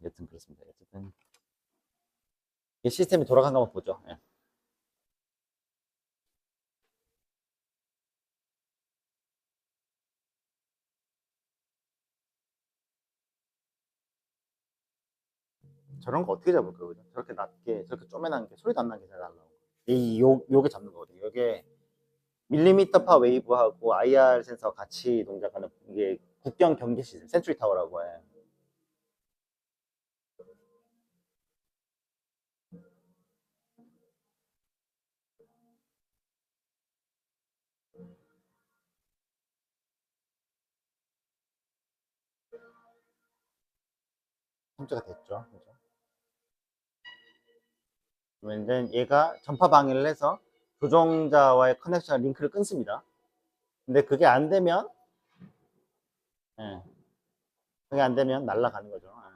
여튼 그렇습니다. 어쨌든 이 시스템이 돌아간 거 한번 보죠. 예. 저런 거 어떻게 잡을 거예요? 저렇게 낮게, 저렇게 쪼매난 게 소리도 안 나게 잘 안 나오고. 요게 잡는 거거든요. 요게 밀리미터파 웨이브하고 IR 센서 같이 동작하는 이게 국경 경계 시스템, 센츄리 타워라고 해. 통째가 됐죠. 그죠? 그러면 얘가 전파 방해를 해서 조종자와의 커넥션 링크를 끊습니다. 근데 그게 안 되면, 예, 그게 안 되면 날아가는 거죠. 예.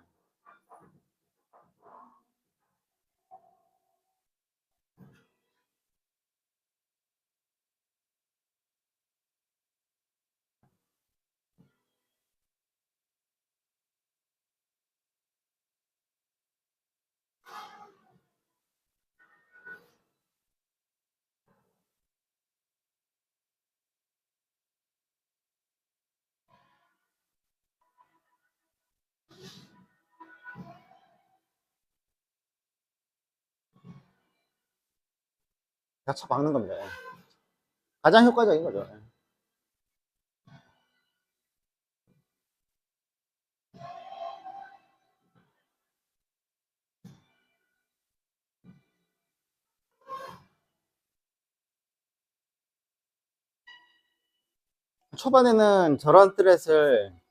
다 쳐박는 겁니다. 예. 가장 효과적인 거죠. 예. 초반에는 저런 트렛을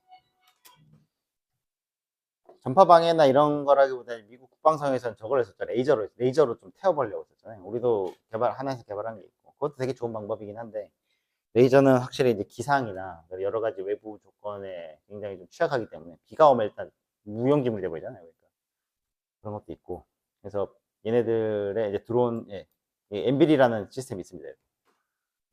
전파 방해나 이런 거라기보다 미국 국방성에서는 저걸 했었죠. 레이저로 좀 태워버리려고 했었잖아요. 우리도 하나에서 개발한 게 있고. 그것도 되게 좋은 방법이긴 한데, 레이저는 확실히 이제 기상이나 여러 가지 외부 조건에 굉장히 좀 취약하기 때문에, 비가 오면 일단 무용지물이 돼버리잖아요. 그러니까 그런 것도 있고. 그래서 얘네들의 이제 드론, 예, 엔빌이라는 시스템이 있습니다.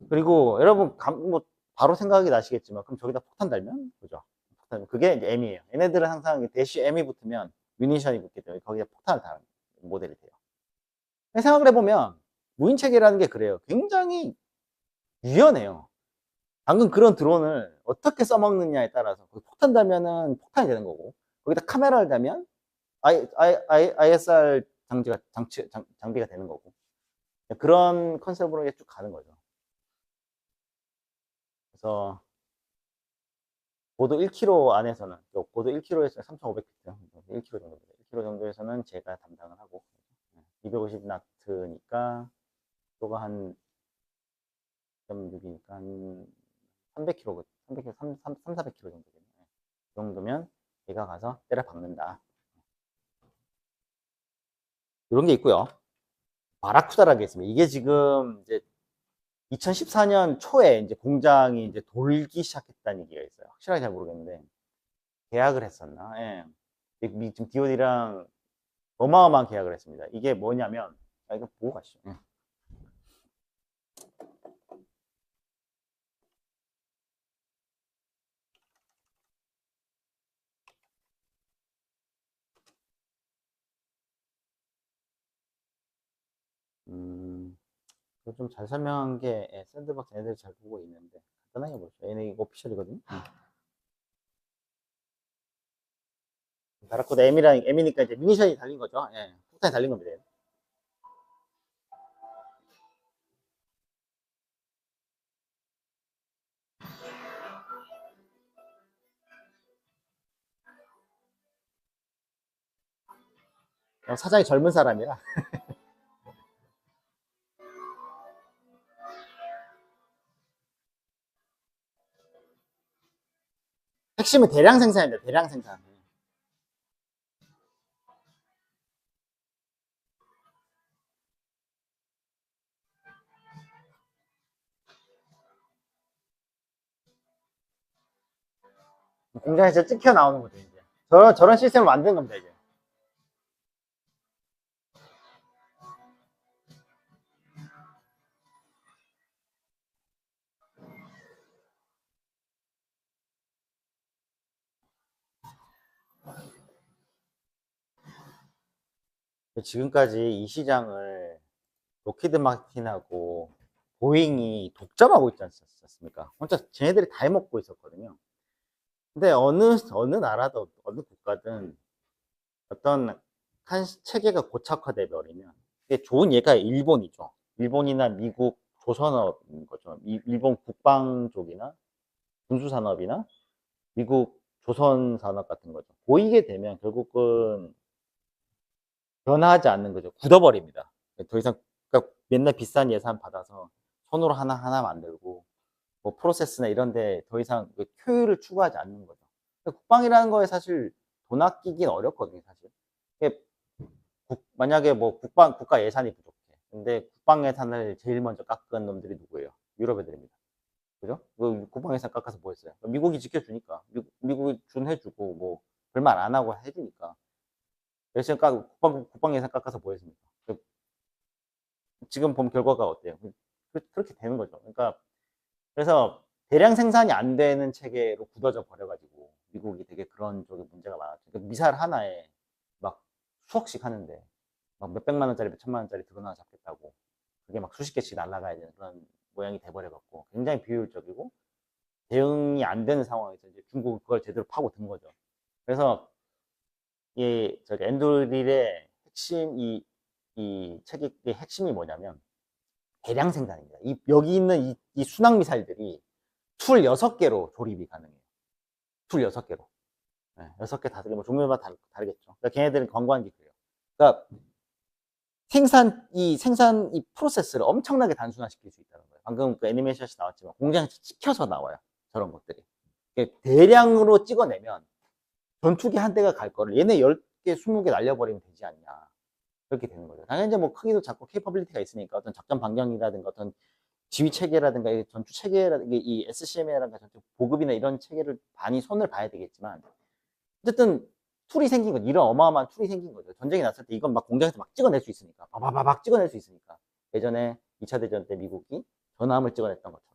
그리고 여러분 뭐 바로 생각이 나시겠지만, 그럼 저기다 폭탄 달면, 그죠? 폭탄, 그게 이제 M이에요. 얘네들은 항상 대쉬 M이 붙으면 뮤니션이 붙기 때문에 거기에 폭탄을 다는 모델이 돼요. 생각을 해보면 무인 체계라는 게 그래요. 굉장히 유연해요. 방금 그런 드론을 어떻게 써먹느냐에 따라서, 폭탄 달면은 폭탄이 되는 거고, 거기다 카메라를 달면 ISR 장비가 되는 거고, 그런 컨셉으로 쭉 가는 거죠. 그래서 고도 1km 안에서는, 고도 1km에서 3,500피트, 1km 정도입니다. 1km 정도에서는 제가 담당을 하고, 250나트니까 또가 한 0.6이니까 한 300km, 400km 정도겠네요. 그 정도면 얘가 가서 때려 박는다. 이런 게 있고요. 바라쿠다라는 게 있습니다. 이게 지금 이제 2014년 초에 이제 공장이 이제 돌기 시작했다는 얘기가 있어요. 확실하게 잘 모르겠는데, 계약을 했었나? 예. 지금 DOD랑 어마어마한 계약을 했습니다. 이게 뭐냐면, 이거 보고 가시죠. 예. 좀 잘 설명한 게, 예, 샌드박스 얘네들 잘 보고 있는데, 간단하게 보죠. 얘네 이거 오피셜이거든요. 바라코드 M이니까 이제 미니션이 달린 거죠. 예, 폭탄이 달린 겁니다. 사장이 젊은 사람이라. 핵심은 대량 생산입니다. 대량 생산. 공장에서 찍혀 나오는 거죠, 이제. 저런 시스템을 만드는 겁니다, 이제. 지금까지 이 시장을 로키드 마틴하고 보잉이 독점하고 있지 않습니까? 혼자 쟤네들이 다 해먹고 있었거든요. 근데 어느 나라도, 어느 국가든 어떤 한 체계가 고착화돼 버리면, 이게 좋은 예가 일본이죠. 일본이나 미국 조선업인 거죠. 일본 국방 쪽이나 군수산업이나 미국 조선산업 같은 거죠. 보이게 되면 결국은 변화하지 않는 거죠. 굳어버립니다. 더 이상, 그러니까 맨날 비싼 예산 받아서 손으로 하나하나 만들고, 뭐 프로세스나 이런 데 더 이상 그 효율을 추구하지 않는 거죠. 국방이라는 거에 사실 돈 아끼긴 어렵거든요, 사실. 만약에 뭐 국가 예산이 부족해. 근데 국방 예산을 제일 먼저 깎은 놈들이 누구예요? 유럽 애들입니다. 그죠? 국방 예산 깎아서 뭐 했어요? 미국이 지켜주니까. 미국이 준해주고, 뭐, 별말 안 하고 해주니까. 열심히 국방 예산 깎아서 뭐 했습니까? 지금 본 결과가 어때요? 그렇게 되는 거죠. 그러니까, 그래서 대량 생산이 안 되는 체계로 굳어져 버려가지고, 미국이 되게 그런 쪽에 문제가 많았죠. 그러니까 미사일 하나에 막 수억씩 하는데, 막 몇백만 원짜리, 몇천만 원짜리 드론 하나 잡겠다고, 그게 막 수십 개씩 날아가야 되는 그런 모양이 돼버려갖고, 굉장히 비효율적이고, 대응이 안 되는 상황에서 이제 중국은 그걸 제대로 파고든 거죠. 그래서 저기 엔드릴의 핵심, 이 책의 핵심이 뭐냐면 대량 생산입니다. 여기 있는 이 순항 미사일들이 툴 6개로 조립이 가능해요. 툴 6개로. 네, 6개 다르게, 뭐 종류마다 다르겠죠. 그러니까 걔네들은 광고한 게 그래요. 그러니까 생산 이 프로세스를 엄청나게 단순화시킬 수 있다는 거예요. 방금 그 애니메이션이 나왔지만 공장에서 찍혀서 나와요. 저런 것들이. 대량으로 찍어내면 전투기 한 대가 갈 거를 얘네 10개, 20개 날려버리면 되지 않냐. 그렇게 되는 거죠. 당연히 이제 뭐 크기도 작고 케이퍼빌리티가 있으니까 어떤 작전 반경이라든가 어떤 지휘 체계라든가 이 전투 체계라든가 이 SCM이라든가 전투 보급이나 이런 체계를 많이 손을 봐야 되겠지만 어쨌든 툴이 생긴 거죠. 이런 어마어마한 툴이 생긴 거죠. 전쟁이 났을 때 이건 막 공장에서 막 찍어낼 수 있으니까 막 찍어낼 수 있으니까 예전에 2차 대전 때 미국이 전함을 찍어냈던 것처럼.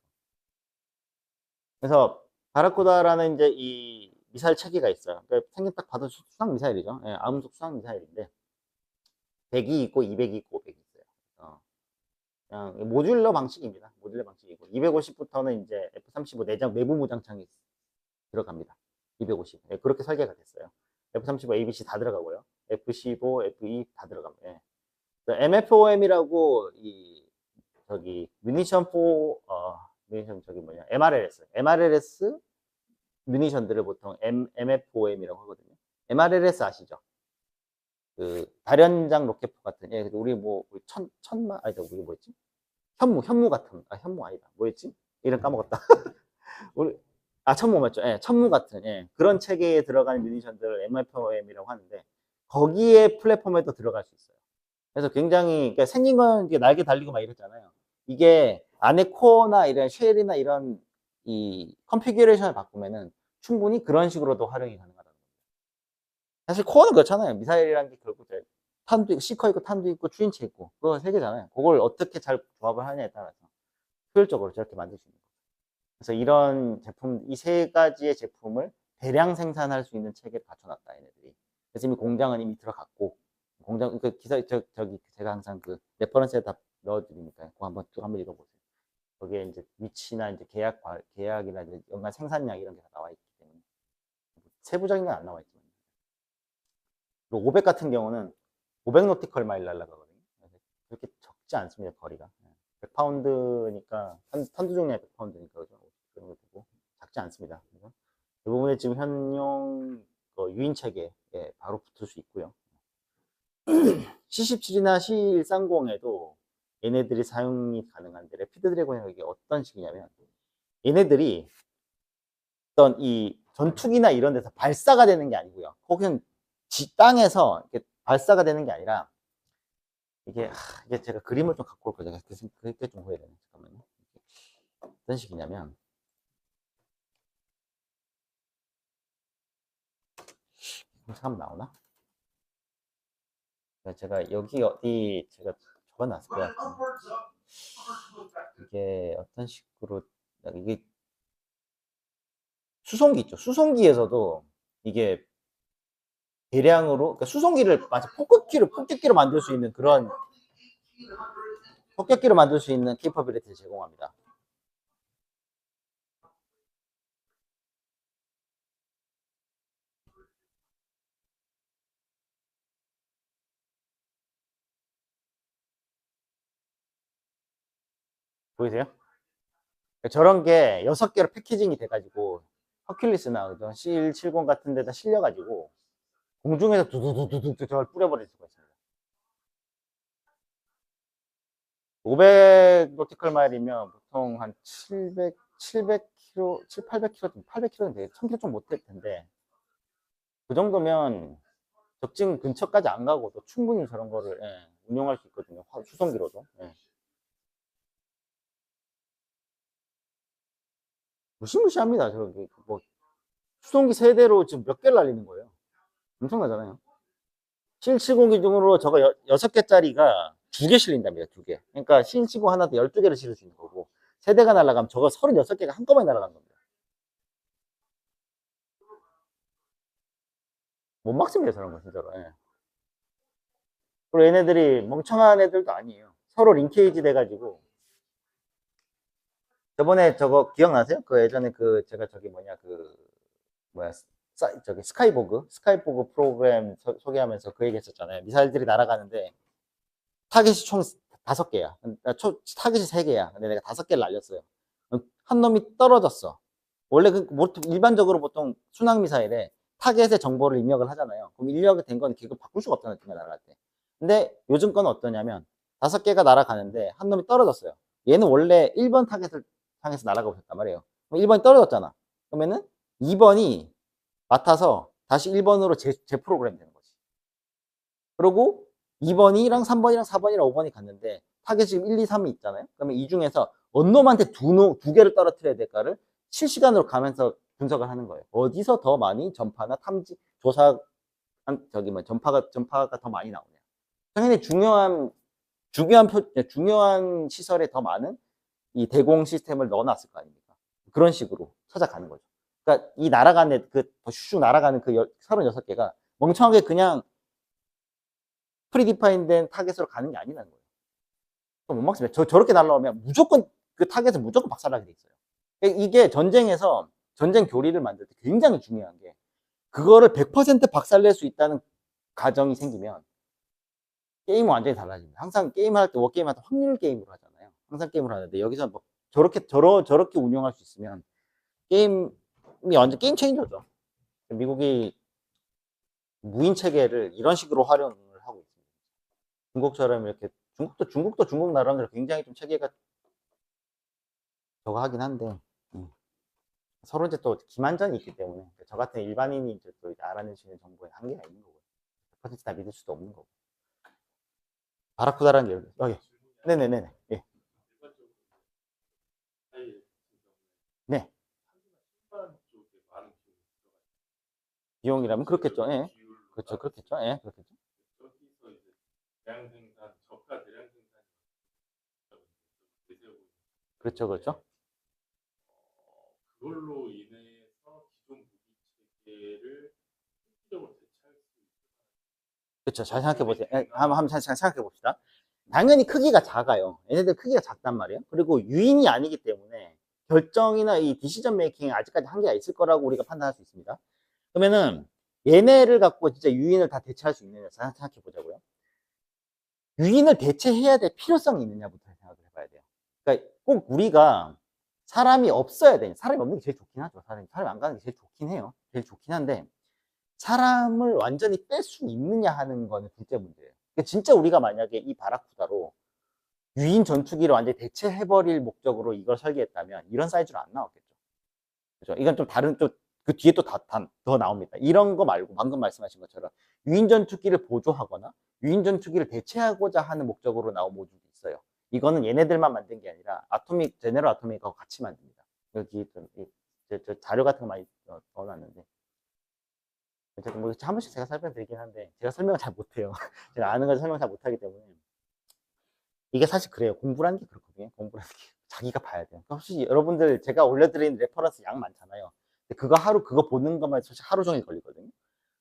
그래서 바라쿠다라는 이제 이 미사일 체계가 있어요. 그러니까 생긴 딱 봐도 수상 미사일이죠. 예, 암속 수상 미사일인데 100이 있고 200이 있고 500이 있어요. 그냥 모듈러 방식입니다. 모듈러 방식이고 250부터는 이제 F-35 내부 무장창이 들어갑니다. 250. 예, 그렇게 설계가 됐어요. F-35 ABC 다 들어가고요. F-15, F-2 다 들어갑니다. 예. MFOM이라고 이 저기 뮤니션 MRLS 뮤니션들을 보통 MFOM이라고 하거든요. MRLS 아시죠? 그 다련장 로켓포 같은, 예, 우리 뭐 천만 아니다, 우리 뭐였지? 현무 같은, 현무 아니다, 뭐였지? 이름 까먹었다. 우리 천무 맞죠? 예, 천무 같은, 예, 그런 체계에 들어가는 뮤니션들을 MFOM이라고 하는데 거기에 플랫폼에도 들어갈 수 있어요. 그래서 굉장히, 그러니까 생긴 건 이게 날개 달리고 막 이랬잖아요. 이게 안에 코어나 이런 쉘이나 이런 이 컨피규레이션을 바꾸면은 충분히 그런 식으로도 활용이 가능하다는 거예요. 사실 코어는 그렇잖아요. 미사일이라는 게 결국 탄도 있고 시커 있고 탄도 있고 추인체 있고 그거 세 개잖아요. 그걸 어떻게 잘 조합을 하냐에 따라서 효율적으로 저렇게 만들 수 있는 거예요. 그래서 이런 제품, 이 세 가지의 제품을 대량 생산할 수 있는 체계를 갖춰놨다, 얘네들이. 그래서 이미 공장은 이미 들어갔고, 공장, 그 기사, 저기, 제가 항상 그 레퍼런스에 다 넣어드리니까, 그거 한번 읽어보세요. 거기에 이제 위치나 이제 계약이나 이제 연간 생산량 이런 게 다 나와 있기 때문에. 세부적인 건 안 나와 있지만. 그리고 500 같은 경우는 500 노티컬 마일 날아가거든요. 그렇게 적지 않습니다, 거리가. 100파운드니까, 탄두 종류의 100파운드니까, 그죠? 그런 거 되고, 작지 않습니다. 그래서 이 부분에 지금 현용 유인 체계에 바로 붙을 수 있고요. C17이나 C130에도 얘네들이 사용이 가능한데, 래피드 드래곤이 이게 어떤 식이냐면, 얘네들이 어떤 이 전투기나 이런 데서 발사가 되는 게 아니고요. 혹은 땅에서 이렇게 발사가 되는 게 아니라, 이게 제가 그림을 좀 갖고 올 거예요. 그렇게 좀 보여야 되네. 잠깐만요. 어떤 식이냐면, 잠깐 나오나? 제가 여기 어디 제가 적어놨을 것 같은데 이게 어떤 식으로 이게 수송기 있죠. 수송기에서도 이게 대량으로 그러니까 수송기를 마치 폭격기로 만들 수 있는 그런 폭격기로 만들 수 있는 케이퍼빌리티를 제공합니다. 보이세요? 저런 게 6개로 패키징이 돼가지고 허큘리스나 C170 같은 데다 실려가지고 공중에서 두두두두두 저걸 뿌려버릴 수가 있습니다. 500 노티컬 마일이면 보통 한 700km, 800km, 800km는 되게 1000km 좀 못할 텐데 그 정도면 적진 근처까지 안 가고도 충분히 저런 거를 운용할 수 있거든요. 수송기로도. 무시무시합니다. 저기 뭐 수송기 세대로 지금 몇 개를 날리는 거예요. 엄청나잖아요. 770 기준으로 저거 6개짜리가 2개 실린답니다. 2개. 그러니까 770 하나도 12개를 실을 수 있는 거고 세대가 날아가면 저거 36개가 한꺼번에 날아가는 겁니다. 못 막습니다. 저런 거 진짜로. 그리고 얘네들이 멍청한 애들도 아니에요. 서로 링케이지 돼가지고 저번에 저거 기억나세요? 그 예전에 그 제가 저기 저기 스카이보그 프로그램 소개하면서 그 얘기 했었잖아요. 미사일들이 날아가는데 타겟이 총 5개야. 타겟이 3개야. 근데 내가 5개를 날렸어요. 한 놈이 떨어졌어. 원래 일반적으로 보통 순항 미사일에 타겟의 정보를 입력을 하잖아요. 그럼 입력이 된 건 그걸 바꿀 수가 없잖아요. 날아갈 때. 근데 요즘 건 어떠냐면 5개가 날아가는데 한 놈이 떨어졌어요. 얘는 원래 1번 타겟을 향해서 날아가고 있단 말이에요. 그럼 1번이 떨어졌잖아. 그러면은 2번이 맡아서 다시 1번으로 재프로그램 되는 거지. 그리고 2번이랑 3번이랑 4번이랑 5번이 갔는데 타겟 지금 1, 2, 3이 있잖아요. 그러면 이 중에서 어느 놈한테 두 개를 떨어뜨려야 될까를 실시간으로 가면서 분석을 하는 거예요. 어디서 더 많이 전파나 탐지, 조사, 전파가 더 많이 나오냐. 당연히 중요한 시설에 더 많은 이 대공 시스템을 넣어놨을 거 아닙니까? 그런 식으로 찾아가는 거죠. 그러니까 이 날아가는 슉 날아가는 그 36개가 멍청하게 그냥 프리디파인된 타겟으로 가는 게 아니라는 거예요. 못 막습니다. 저렇게 날아오면 무조건 그 타겟을 무조건 박살나게 돼 있어요. 이게 전쟁에서 전쟁 교리를 만들 때 굉장히 중요한 게 그거를 100% 박살낼 수 있다는 가정이 생기면 게임은 완전히 달라집니다. 항상 게임할 때 워게임 할 때 확률 게임으로 하잖아요. 항상 게임을 하는데 여기서 뭐 저렇게 운영할 수 있으면 게임이 완전 게임 체인저죠. 미국이 무인 체계를 이런 식으로 활용을 하고 있습니다. 중국처럼 이렇게 중국도 중국 나름대로 굉장히 좀 체계가 저거 하긴 한데 서로 이제 또 기만전이 있기 때문에 저 같은 일반인이 이제 또 알아낼 수 있는 정보에 한계가 있는 거고요. 100%다 믿을 수도 없는 거고. 바라쿠다라는 게 예. 네네네. 예. 네. 비용이라면 그렇겠죠. 예. 그렇죠. 그렇겠죠. 예. 그렇겠죠. 그렇죠. 그렇죠. 그걸로 인해서 기존 무기 체계를 실질적으로 대체할 수 있는. 그렇죠. 잘 생각해 보세요. 한번 잘 생각해 봅시다. 당연히 크기가 작아요. 얘네들 크기가 작단 말이에요. 그리고 유인이 아니기 때문에 결정이나 이 디시전 메이킹에 아직까지 한계가 있을 거라고 우리가 판단할 수 있습니다. 그러면은 얘네를 갖고 진짜 유인을 다 대체할 수 있느냐 생각해 보자고요. 유인을 대체해야 될 필요성이 있느냐부터 생각을 해봐야 돼요. 그러니까 꼭 우리가 사람이 없어야 돼. 사람이 없는 게 제일 좋긴 하죠. 사람이 안 가는 게 제일 좋긴 해요. 제일 좋긴 한데 사람을 완전히 뺄 수 있느냐 하는 거는 둘째 문제예요. 그러니까 진짜 우리가 만약에 이 바라쿠다로 유인 전투기를 완전히 대체해버릴 목적으로 이걸 설계했다면 이런 사이즈로 안 나왔겠죠. 그죠? 이건 좀 다른, 그 뒤에 또 더 나옵니다. 이런 거 말고 방금 말씀하신 것처럼 유인 전투기를 보조하거나 유인 전투기를 대체하고자 하는 목적으로 나온 모듈도 있어요. 이거는 얘네들만 만든 게 아니라 제네럴 아토믹하고 같이 만듭니다. 여기 저 자료 같은 거 많이 넣어놨는데 뭐 한 번씩 제가 설명드리긴 한데 제가 설명을 잘 못해요. 제가 아는 걸 설명 잘 못하기 때문에 이게 사실 그래요. 공부라는 게 그렇거든요. 공부라는 게 자기가 봐야 돼요. 혹시 여러분들 제가 올려드린 레퍼런스 양 많잖아요. 그거 보는 것만 사실 하루 종일 걸리거든요.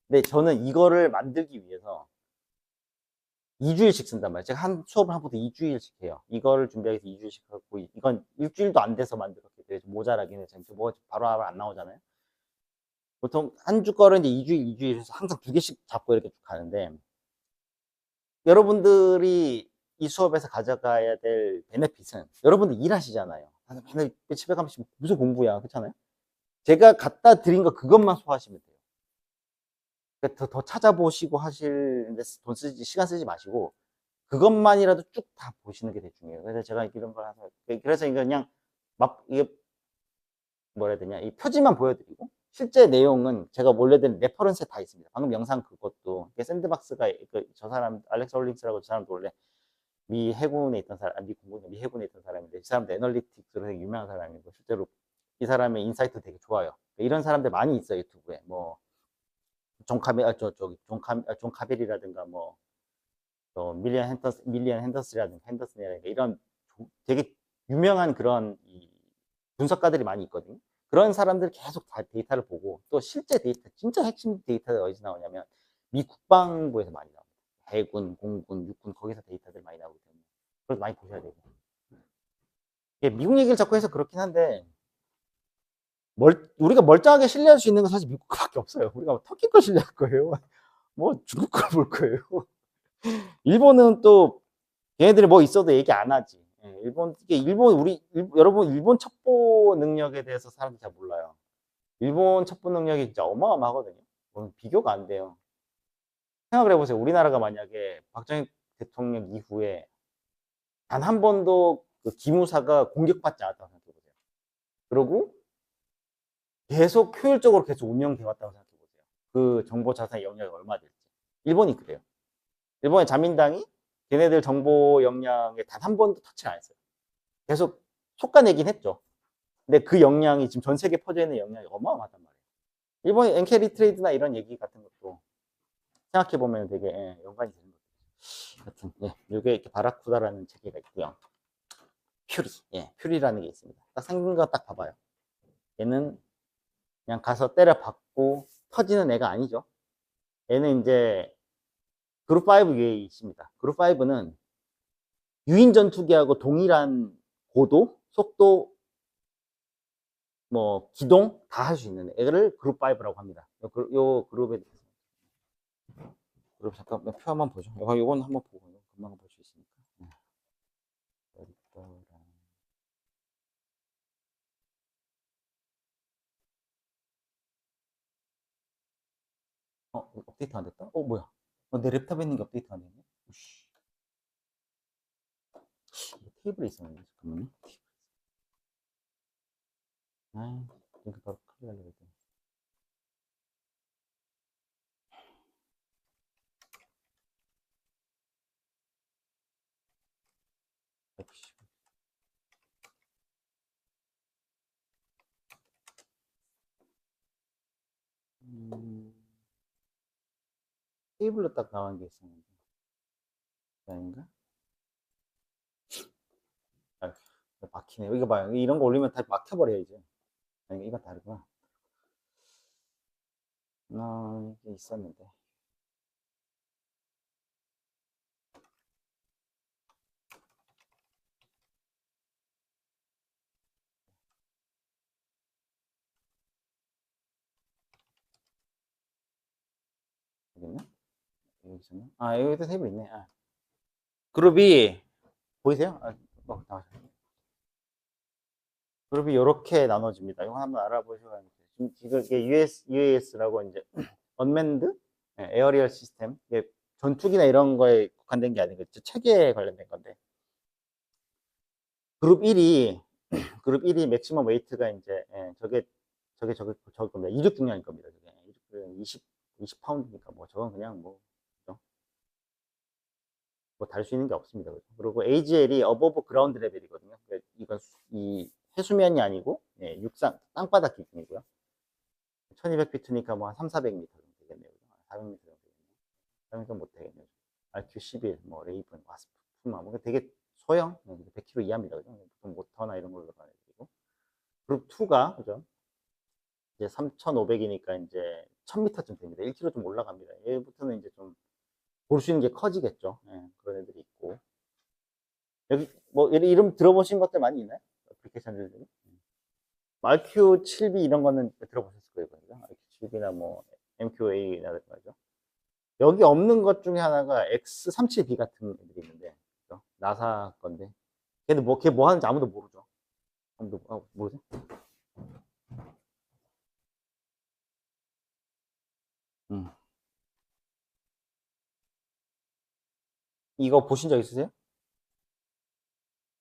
근데 저는 이거를 만들기 위해서 2주일씩 쓴단 말이에요. 제가 수업을 한 번도 2주일씩 해요. 이거를 준비하기 위해서 2주일씩 하고 이건 일주일도 안 돼서 만들었기 때문에 모자라긴 해요. 뭐 바로 안 나오잖아요. 보통 한 주 거를 이제 2주일 해서 항상 2개씩 잡고 이렇게 쭉 가는데 여러분들이 이 수업에서 가져가야 될 베네핏은 여러분들 일하시잖아요. 맨날 집에 가면 무슨 공부야. 그렇잖아요. 제가 갖다 드린 거 그것만 소화하시면 돼요. 그러니까 더 찾아보시고 하시는데 시간 쓰지 마시고 그것만이라도 쭉 다 보시는 게 되게 중요해요. 그래서 제가 이런 걸 해서 그래서 이거 그냥 이게 뭐라 해야 되냐 이 표지만 보여드리고 실제 내용은 제가 올려드린 레퍼런스에 다 있습니다. 방금 영상 그것도 샌드박스가 저 사람 알렉스 홀링스라고 저 사람도 원래 미 해군에 있던 사람, 미 해군에 있던 사람인데 이 사람도 애널리틱스로 되게 유명한 사람이고 실제로 이 사람의 인사이트 되게 좋아요. 이런 사람들 많이 있어요 유튜브에 뭐 존 카벨이라든가 뭐 밀리언 핸더슨이라든가 이런 되게 유명한 그런 분석가들이 많이 있거든요. 그런 사람들 계속 다 데이터를 보고 또 실제 데이터, 진짜 핵심 데이터가 어디서 나오냐면 미 국방부에서 많이 나옵니다. 해군, 공군, 육군 거기서 데이터들이 많이 나오기 때문에 그래서 많이 보셔야 되고 미국 얘기를 자꾸 해서 그렇긴 한데 우리가 멀쩡하게 신뢰할 수 있는 건 사실 미국밖에 없어요. 우리가 터키 걸 신뢰할 거예요. 뭐 중국 걸 볼 거예요. 일본은 또 걔네들이 뭐 있어도 얘기 안 하지. 여러분 일본 첩보 능력에 대해서 사람들이 잘 몰라요. 일본 첩보 능력이 진짜 어마어마하거든요. 비교가 안 돼요. 생각을 해보세요. 우리나라가 만약에 박정희 대통령 이후에 단 한 번도 그 기무사가 공격받지 않았다고 생각해보세요. 그리고 계속 효율적으로 계속 운영돼 왔다고 생각해보세요. 그 정보 자산의 영역이 얼마 될지. 일본이 그래요. 일본의 자민당이 걔네들 정보 역량에 단 한 번도 터치를 안 했어요. 계속 솎아내긴 했죠. 근데 그 역량이 지금 전 세계에 퍼져 있는 역량이 어마어마하단 말이에요. 일본 엔캐리 트레이드나 이런 얘기 같은 것도 생각해 보면 되게 연관이 되는 거죠. 하여튼 이게 이렇게 바라쿠다라는 체계가 있고요. 퓨리, 퓨리라는 게 있습니다. 딱 생긴 거 딱 봐봐요. 얘는 그냥 가서 때려 박고 터지는 애가 아니죠. 얘는 이제 그룹 5 위에 있습니다. 그룹 5는 유인 전투기하고 동일한 고도, 속도, 뭐 기동 다 할 수 있는 애를 그룹 5라고 합니다. 요 그룹에 대해서 그룹 잠깐 표 한번 보죠. 요건 한번 보고 금방 볼 수 있으니까. 어디 있더라. 업데이트 안 됐다? 뭐야? 내 랩탑에 있는 게 업데이트 안 됐네? 우씨. 테이블에 있었는데, 잠깐만요. 아, 이렇게 바로 클릭 하려고 했더니. F10. 테이블로 딱 나온 게 있었는데. 아닌가? 아, 막히네. 이거 봐요. 이런 거 올리면 다 막혀버려, 이제. 아니, 이건 다르구나. 이게 있었는데. 여기 있나? 여기 있었나? 여기도 테이블 있네. 그룹이, 보이세요? 나와요. 그룹이 이렇게 나눠집니다. 이거 한번 알아보셔야 돼요. 지금 이게 UAS라고 이제, 언맨드? 에어리얼 시스템. 이게 전투기나 이런 거에 국한된 게 아니고, 체계에 관련된 건데. 그룹 1이, 그룹 1이 맥시멈 웨이트가 이제, 저게 겁니다. 이륙 중량일 겁니다. 저게. 이륙 20파운드니까 뭐, 저건 그냥 뭐, 그죠? 뭐, 다를 수 있는 게 없습니다. 그죠? 그리고 AGL이 어버브 그라운드 레벨이거든요. 그러니까 이건 이 해수면이 아니고, 육상, 땅바닥 기준이고요. 1200피트니까 뭐, 한 3, 400m 정도 되겠네요. 400m 정도 되겠네요. 그러니까 못 되겠네요. RQ11, 뭐, 레이븐, 와스프, 푸마, 뭐, 되게 소형, 100km 이하입니다. 그죠? 보통 모터나 이런 걸로 가는 애들이고. 그룹 2가, 그죠? 이제 3,500이니까 이제 1000m쯤 됩니다. 1km 좀 올라갑니다. 얘부터는 이제 좀 볼 수 있는 게 커지겠죠. 그런 애들이 있고. 여기 뭐 이름 들어보신 것들 많이 있나요? 애플리케이션들 중에? RQ7B 이런 거는 들어보셨을 거예요. 그죠? RQ7B나 뭐 MQA나 그죠? 여기 없는 것 중에 하나가 X37B 같은 애들이 있는데, 그죠? 나사 건데. 걔 뭐 하는지 아무도 모르죠. 아무도 모르죠? 이거 보신 적 있으세요?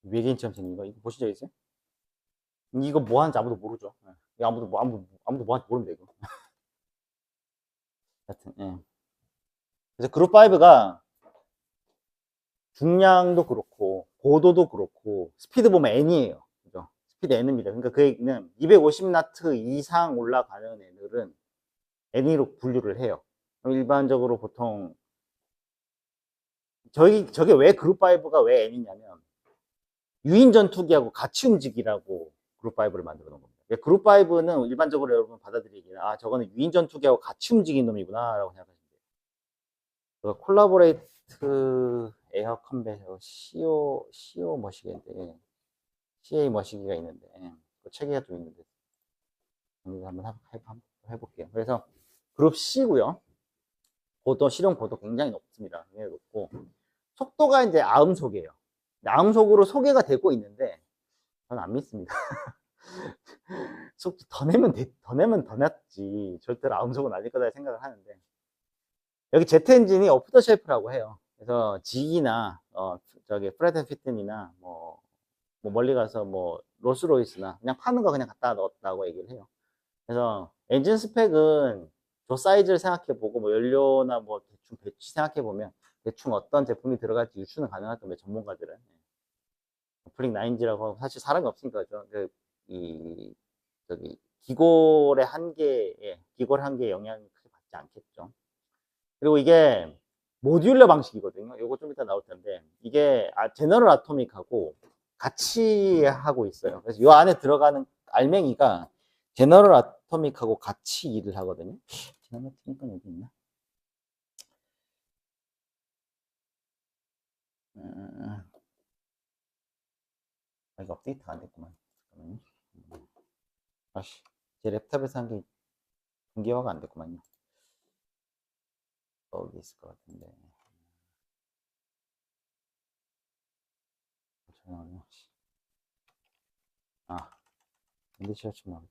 외계인 체험생 이거 보신 적 있어요? 이거 뭐 하는지 아무도 모르죠. 이거 아무도 뭐 하는지 모릅니다, 이거. 하여튼, 그래서 그룹 5가 중량도 그렇고, 고도도 그렇고, 스피드 보면 N이에요. 그죠? 스피드 N입니다. 그러니까 그 얘기는 250나트 이상 올라가는 애들은 N으로 분류를 해요. 일반적으로 보통, 저게 왜 그룹 5가 왜 N이냐면, 유인 전투기하고 같이 움직이라고 그룹 5를 만들어 놓은 겁니다. 그룹 5는 일반적으로 여러분 받아들이기는, 저거는 유인 전투기하고 같이 움직이는 놈이구나 라고 생각하시면 돼요. 콜라보레이트 에어 컨베서 CO 머시기인데, CA 머시기가 있는데, 그 체계가 좀 있는데, 한번 해볼게요. 그래서 그룹 C고요. 실용 고도 굉장히 높습니다. 굉장히 높고, 속도가 이제 아음속이에요. 아음속으로 소개가 되고 있는데, 저는 안 믿습니다. 속도 더 내면 더 낫지. 절대로 아음속은 아닐 거다 생각을 하는데, 여기 제트 엔진이 오프 더 쉘프라고 해요. 그래서 지기나 프레드 앤 피튼이나 뭐 멀리 가서 뭐 롤스로이스나 그냥 파는 거 그냥 갖다 넣었다고 얘기를 해요. 그래서 엔진 스펙은 저 사이즈를 생각해 보고 뭐 연료나 뭐 대충 배치 생각해 보면 대충 어떤 제품이 들어갈지 유추는 가능할 겁니다. 전문가들은. 블링 9G라고 하고 사실 사람이 없으니까 그죠. 이 저기 기골의 한계의 영향을 크게 받지 않겠죠. 그리고 이게 모듈러 방식이거든요. 요거 좀 이따 나올 텐데 이게 제너럴 아토믹하고 같이 하고 있어요. 그래서 요 안에 들어가는 알맹이가 제너럴 아토믹하고 같이 일을 하거든요. 제너럴 아토믹은 여기 있나? 이거 업데이트가 안 됐구만. 잠깐만요. 아씨, 제 랩탑에서 한 게 동기화가 안 됐구만요. 여기 있을 것 같은데. 잠깐만요. 인디시어 좀 나왔다.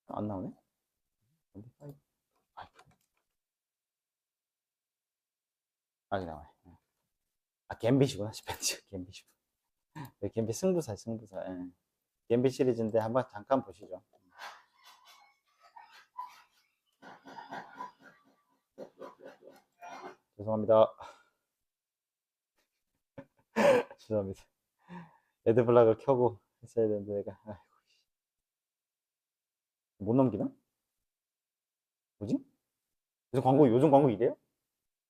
안 나오네? 여기 나와요. 갬빗이구나. 갬빗이고. 갬빗 승부사. 예. 갬빗 시리즈인데 한번 잠깐 보시죠. 죄송합니다. 죄송합니다. 레드블락을 켜고 했어야 되는데 내가 못 넘기나? 뭐지? 요즘 광고 이래요?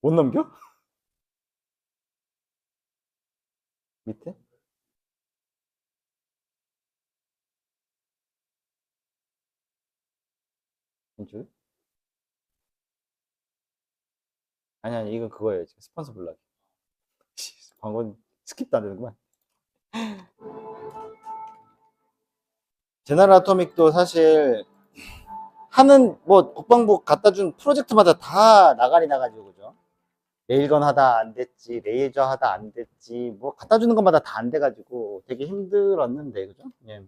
못 넘겨? 밑에? 왼쪽에? 아니, 이거 그거예요. 지금 스폰서 블락. 광고 스킵도 안 되는구만. 제너럴 아토믹도 사실 뭐 국방부 갖다 준 프로젝트마다 다 나가리 나가지고 그죠? 레일건 하다 안 됐지, 레이저 하다 안 됐지, 뭐 갖다 주는 것마다 다 안 돼가지고 되게 힘들었는데 그죠? 예.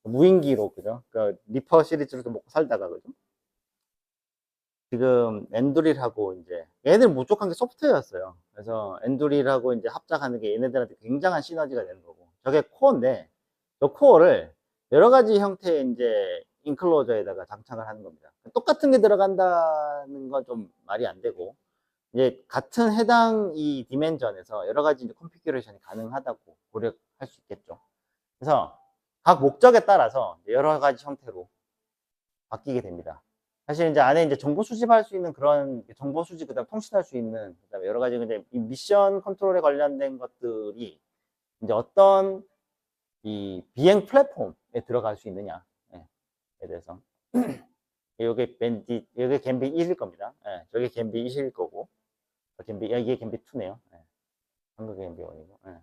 무인기로 그죠? 그 리퍼 시리즈로도 먹고 살다가 그죠? 지금 엔두릴하고 이제 얘네들 부족한 게 소프트웨어였어요. 그래서 엔두릴하고 이제 합작하는 게 얘네들한테 굉장한 시너지가 되는 거고 저게 코어인데 저 코어를 여러 가지 형태의 이제 인클로저에다가 장착을 하는 겁니다. 똑같은 게 들어간다는 건 좀 말이 안 되고 이제 같은 해당 이 디멘전에서 여러 가지 이제 컨피규레이션이 가능하다고 고려할 수 있겠죠. 그래서 각 목적에 따라서 여러 가지 형태로 바뀌게 됩니다. 사실 이제 안에 이제 정보 수집할 수 있는 그런 정보 수집, 그다음 통신할 수 있는, 그다음에 여러 가지 이제 이 미션 컨트롤에 관련된 것들이 이제 어떤 이 비행 플랫폼에 들어갈 수 있느냐에 대해서 요게 갬빗 1일 겁니다. 예, 저게 갬빗 1일 거고, 이게 갬빗 2네요. 예, 한국의 갬빗 1이고,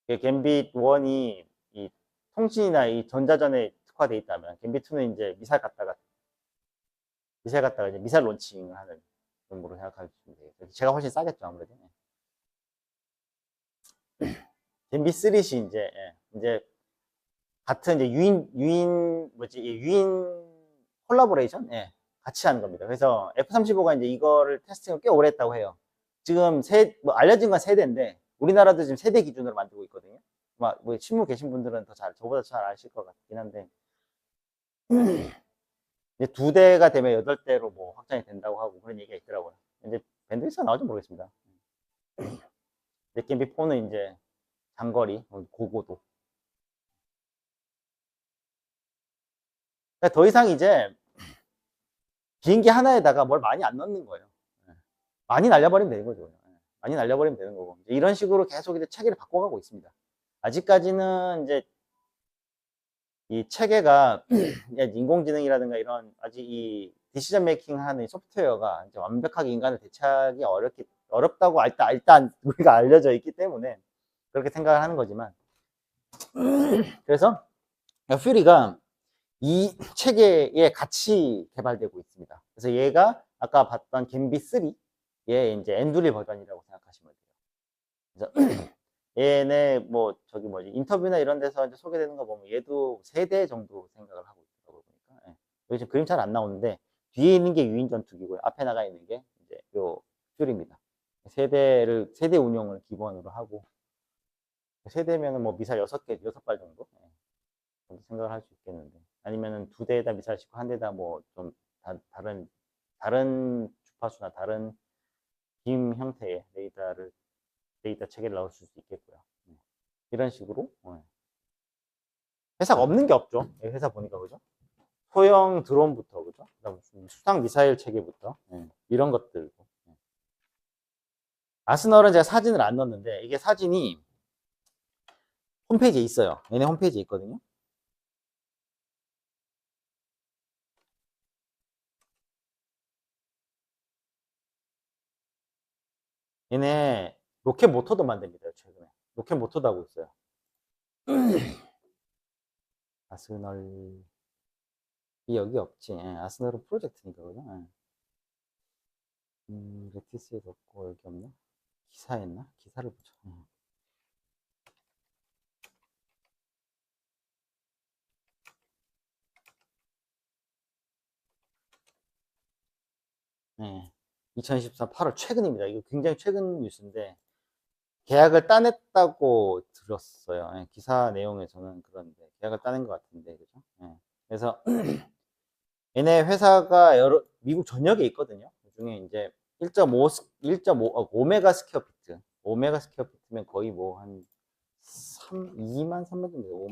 예. 갬빗 1이 이 통신이나 이 전자전에 특화되어 있다면, 갬빗 2는 이제 미사일 갖다가 이제 미사일 론칭을 하는 정도로 생각하시면 되겠죠. 제가 훨씬 싸겠죠, 아무래도. 갬빗 3이 이제 같은 이제 유인 콜라보레이션? 예, 같이 하는 겁니다. 그래서 F-35가 이제 이거를 테스팅을 꽤 오래 했다고 해요. 지금 뭐 알려진 건 세대인데, 우리나라도 지금 세대 기준으로 만들고 있거든요. 뭐 실무 계신 분들은 저보다 잘 아실 것 같긴 한데, 이제 2대가 되면 8대로 뭐 확장이 된다고 하고 그런 얘기가 있더라고요. 이제 밴드위스가 나올지 모르겠습니다. 넷겜비4는 이제 장거리, 고고도. 그러니까 더 이상 이제 비행기 하나에다가 뭘 많이 안 넣는 거예요. 많이 날려버리면 되는 거죠. 많이 날려버리면 되는 거고. 이런 식으로 계속 이제 체계를 바꿔가고 있습니다. 아직까지는 이제 이 체계가 인공지능이라든가 이런 아직 이 디시전 메이킹 하는 소프트웨어가 이제 완벽하게 인간을 대체하기 어렵다고 일단 우리가 알려져 있기 때문에 그렇게 생각을 하는 거지만 그래서 퓨리가 이 체계에 같이 개발되고 있습니다. 그래서 얘가 아까 봤던 갬빗 3의 이제 엔두리 버전이라고 생각하시면 돼요. 그래서 얘네 뭐 저기 뭐지 인터뷰나 이런 데서 이제 소개되는 거 보면 얘도 3대 정도 생각을 하고 있다고 보니까 여기 지금 그림 잘 안 나오는데 뒤에 있는 게 유인 전투기고요. 앞에 나가 있는 게 이제 요 퓨리입니다. 세대 운영을 기본으로 하고 세대면은 뭐 미사일 6발 정도 생각을 할 수 있겠는데 아니면은 두 대에다 미사일 싣고 한 대에다 뭐 좀 다른 주파수나 다른 빔 형태의 레이더 체계를 넣을 수 있겠고요. 이런 식으로 회사가 없는 게 없죠. 회사 보니까 그죠? 소형 드론부터 그죠? 그다음 수상 미사일 체계부터 이런 것들. 아스널은 제가 사진을 안 넣었는데 이게 사진이 홈페이지에 있어요. 얘네 홈페이지에 있거든요. 얘네 로켓 모터도 만듭니다. 최근에 로켓 모터도 하고 있어요. 아스널이 여기 없지. 아스널은 프로젝트니까 그죠? 레티스에도 없고 여기 없나? 기사였나? 기사를 보자. 네. 2024 8월 최근입니다. 이거 굉장히 최근 뉴스인데 계약을 따냈다고 들었어요. 기사 내용에서는 그런데 계약을 따낸 것 같은데 그죠? 그래서 얘네 회사가 미국 전역에 있거든요. 그중에 이제 5메가 스퀘어피트. 5메가 스퀘어피트면 거의 뭐 한 2만 3만 정도,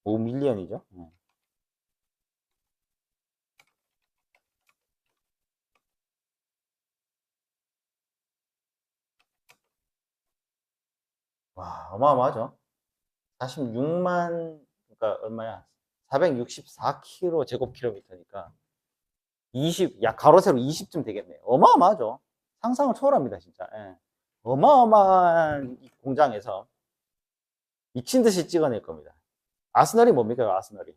5밀리언이죠. 와, 어마어마하죠. 46만, 그러니까 얼마야? 464km 제곱킬로미터니까 가로 세로 20쯤 되겠네요. 어마어마하죠. 상상을 초월합니다, 진짜. 어마어마한 이 공장에서 미친 듯이 찍어낼 겁니다. 아스널이 뭡니까, 아스널이?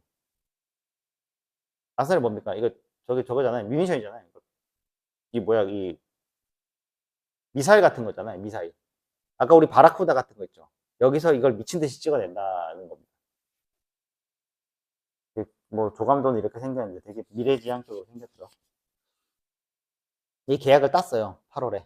아스널이 뭡니까? 이거, 저거잖아요. 뮤니션이잖아요. 이 뭐야, 이 미사일 같은 거잖아요, 미사일. 아까 우리 바라쿠다 같은 거 있죠. 여기서 이걸 미친 듯이 찍어낸다는 겁니다. 뭐, 조감도는 이렇게 생겼는데 되게 미래지향적으로 생겼죠. 이 계약을 땄어요. 8월에.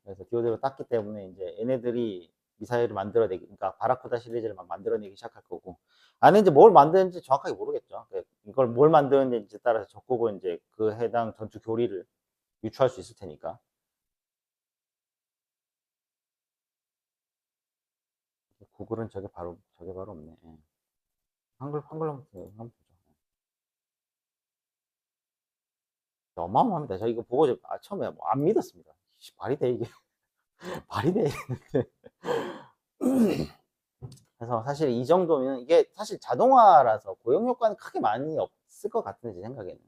그래서 디오드로 땄기 때문에 이제 얘네들이 미사일을 만들어내기, 그러니까 바라쿠다 시리즈를 막 만들어내기 시작할 거고. 안에 이제 뭘 만드는지 정확하게 모르겠죠. 이걸 뭘 만드는지 따라서 적고고 이제 그 해당 전투 교리를 유추할 수 있을 테니까. 구글은 저게 바로 없네. 한글로 한번 보죠. 어마어마합니다. 저 이거 보고 처음에 뭐안 믿었습니다. 말이 돼, 이게. 말이 돼. 그래서 사실 이 정도면 이게 사실 자동화라서 고용 효과는 크게 많이 없을 것 같은데 제 생각에는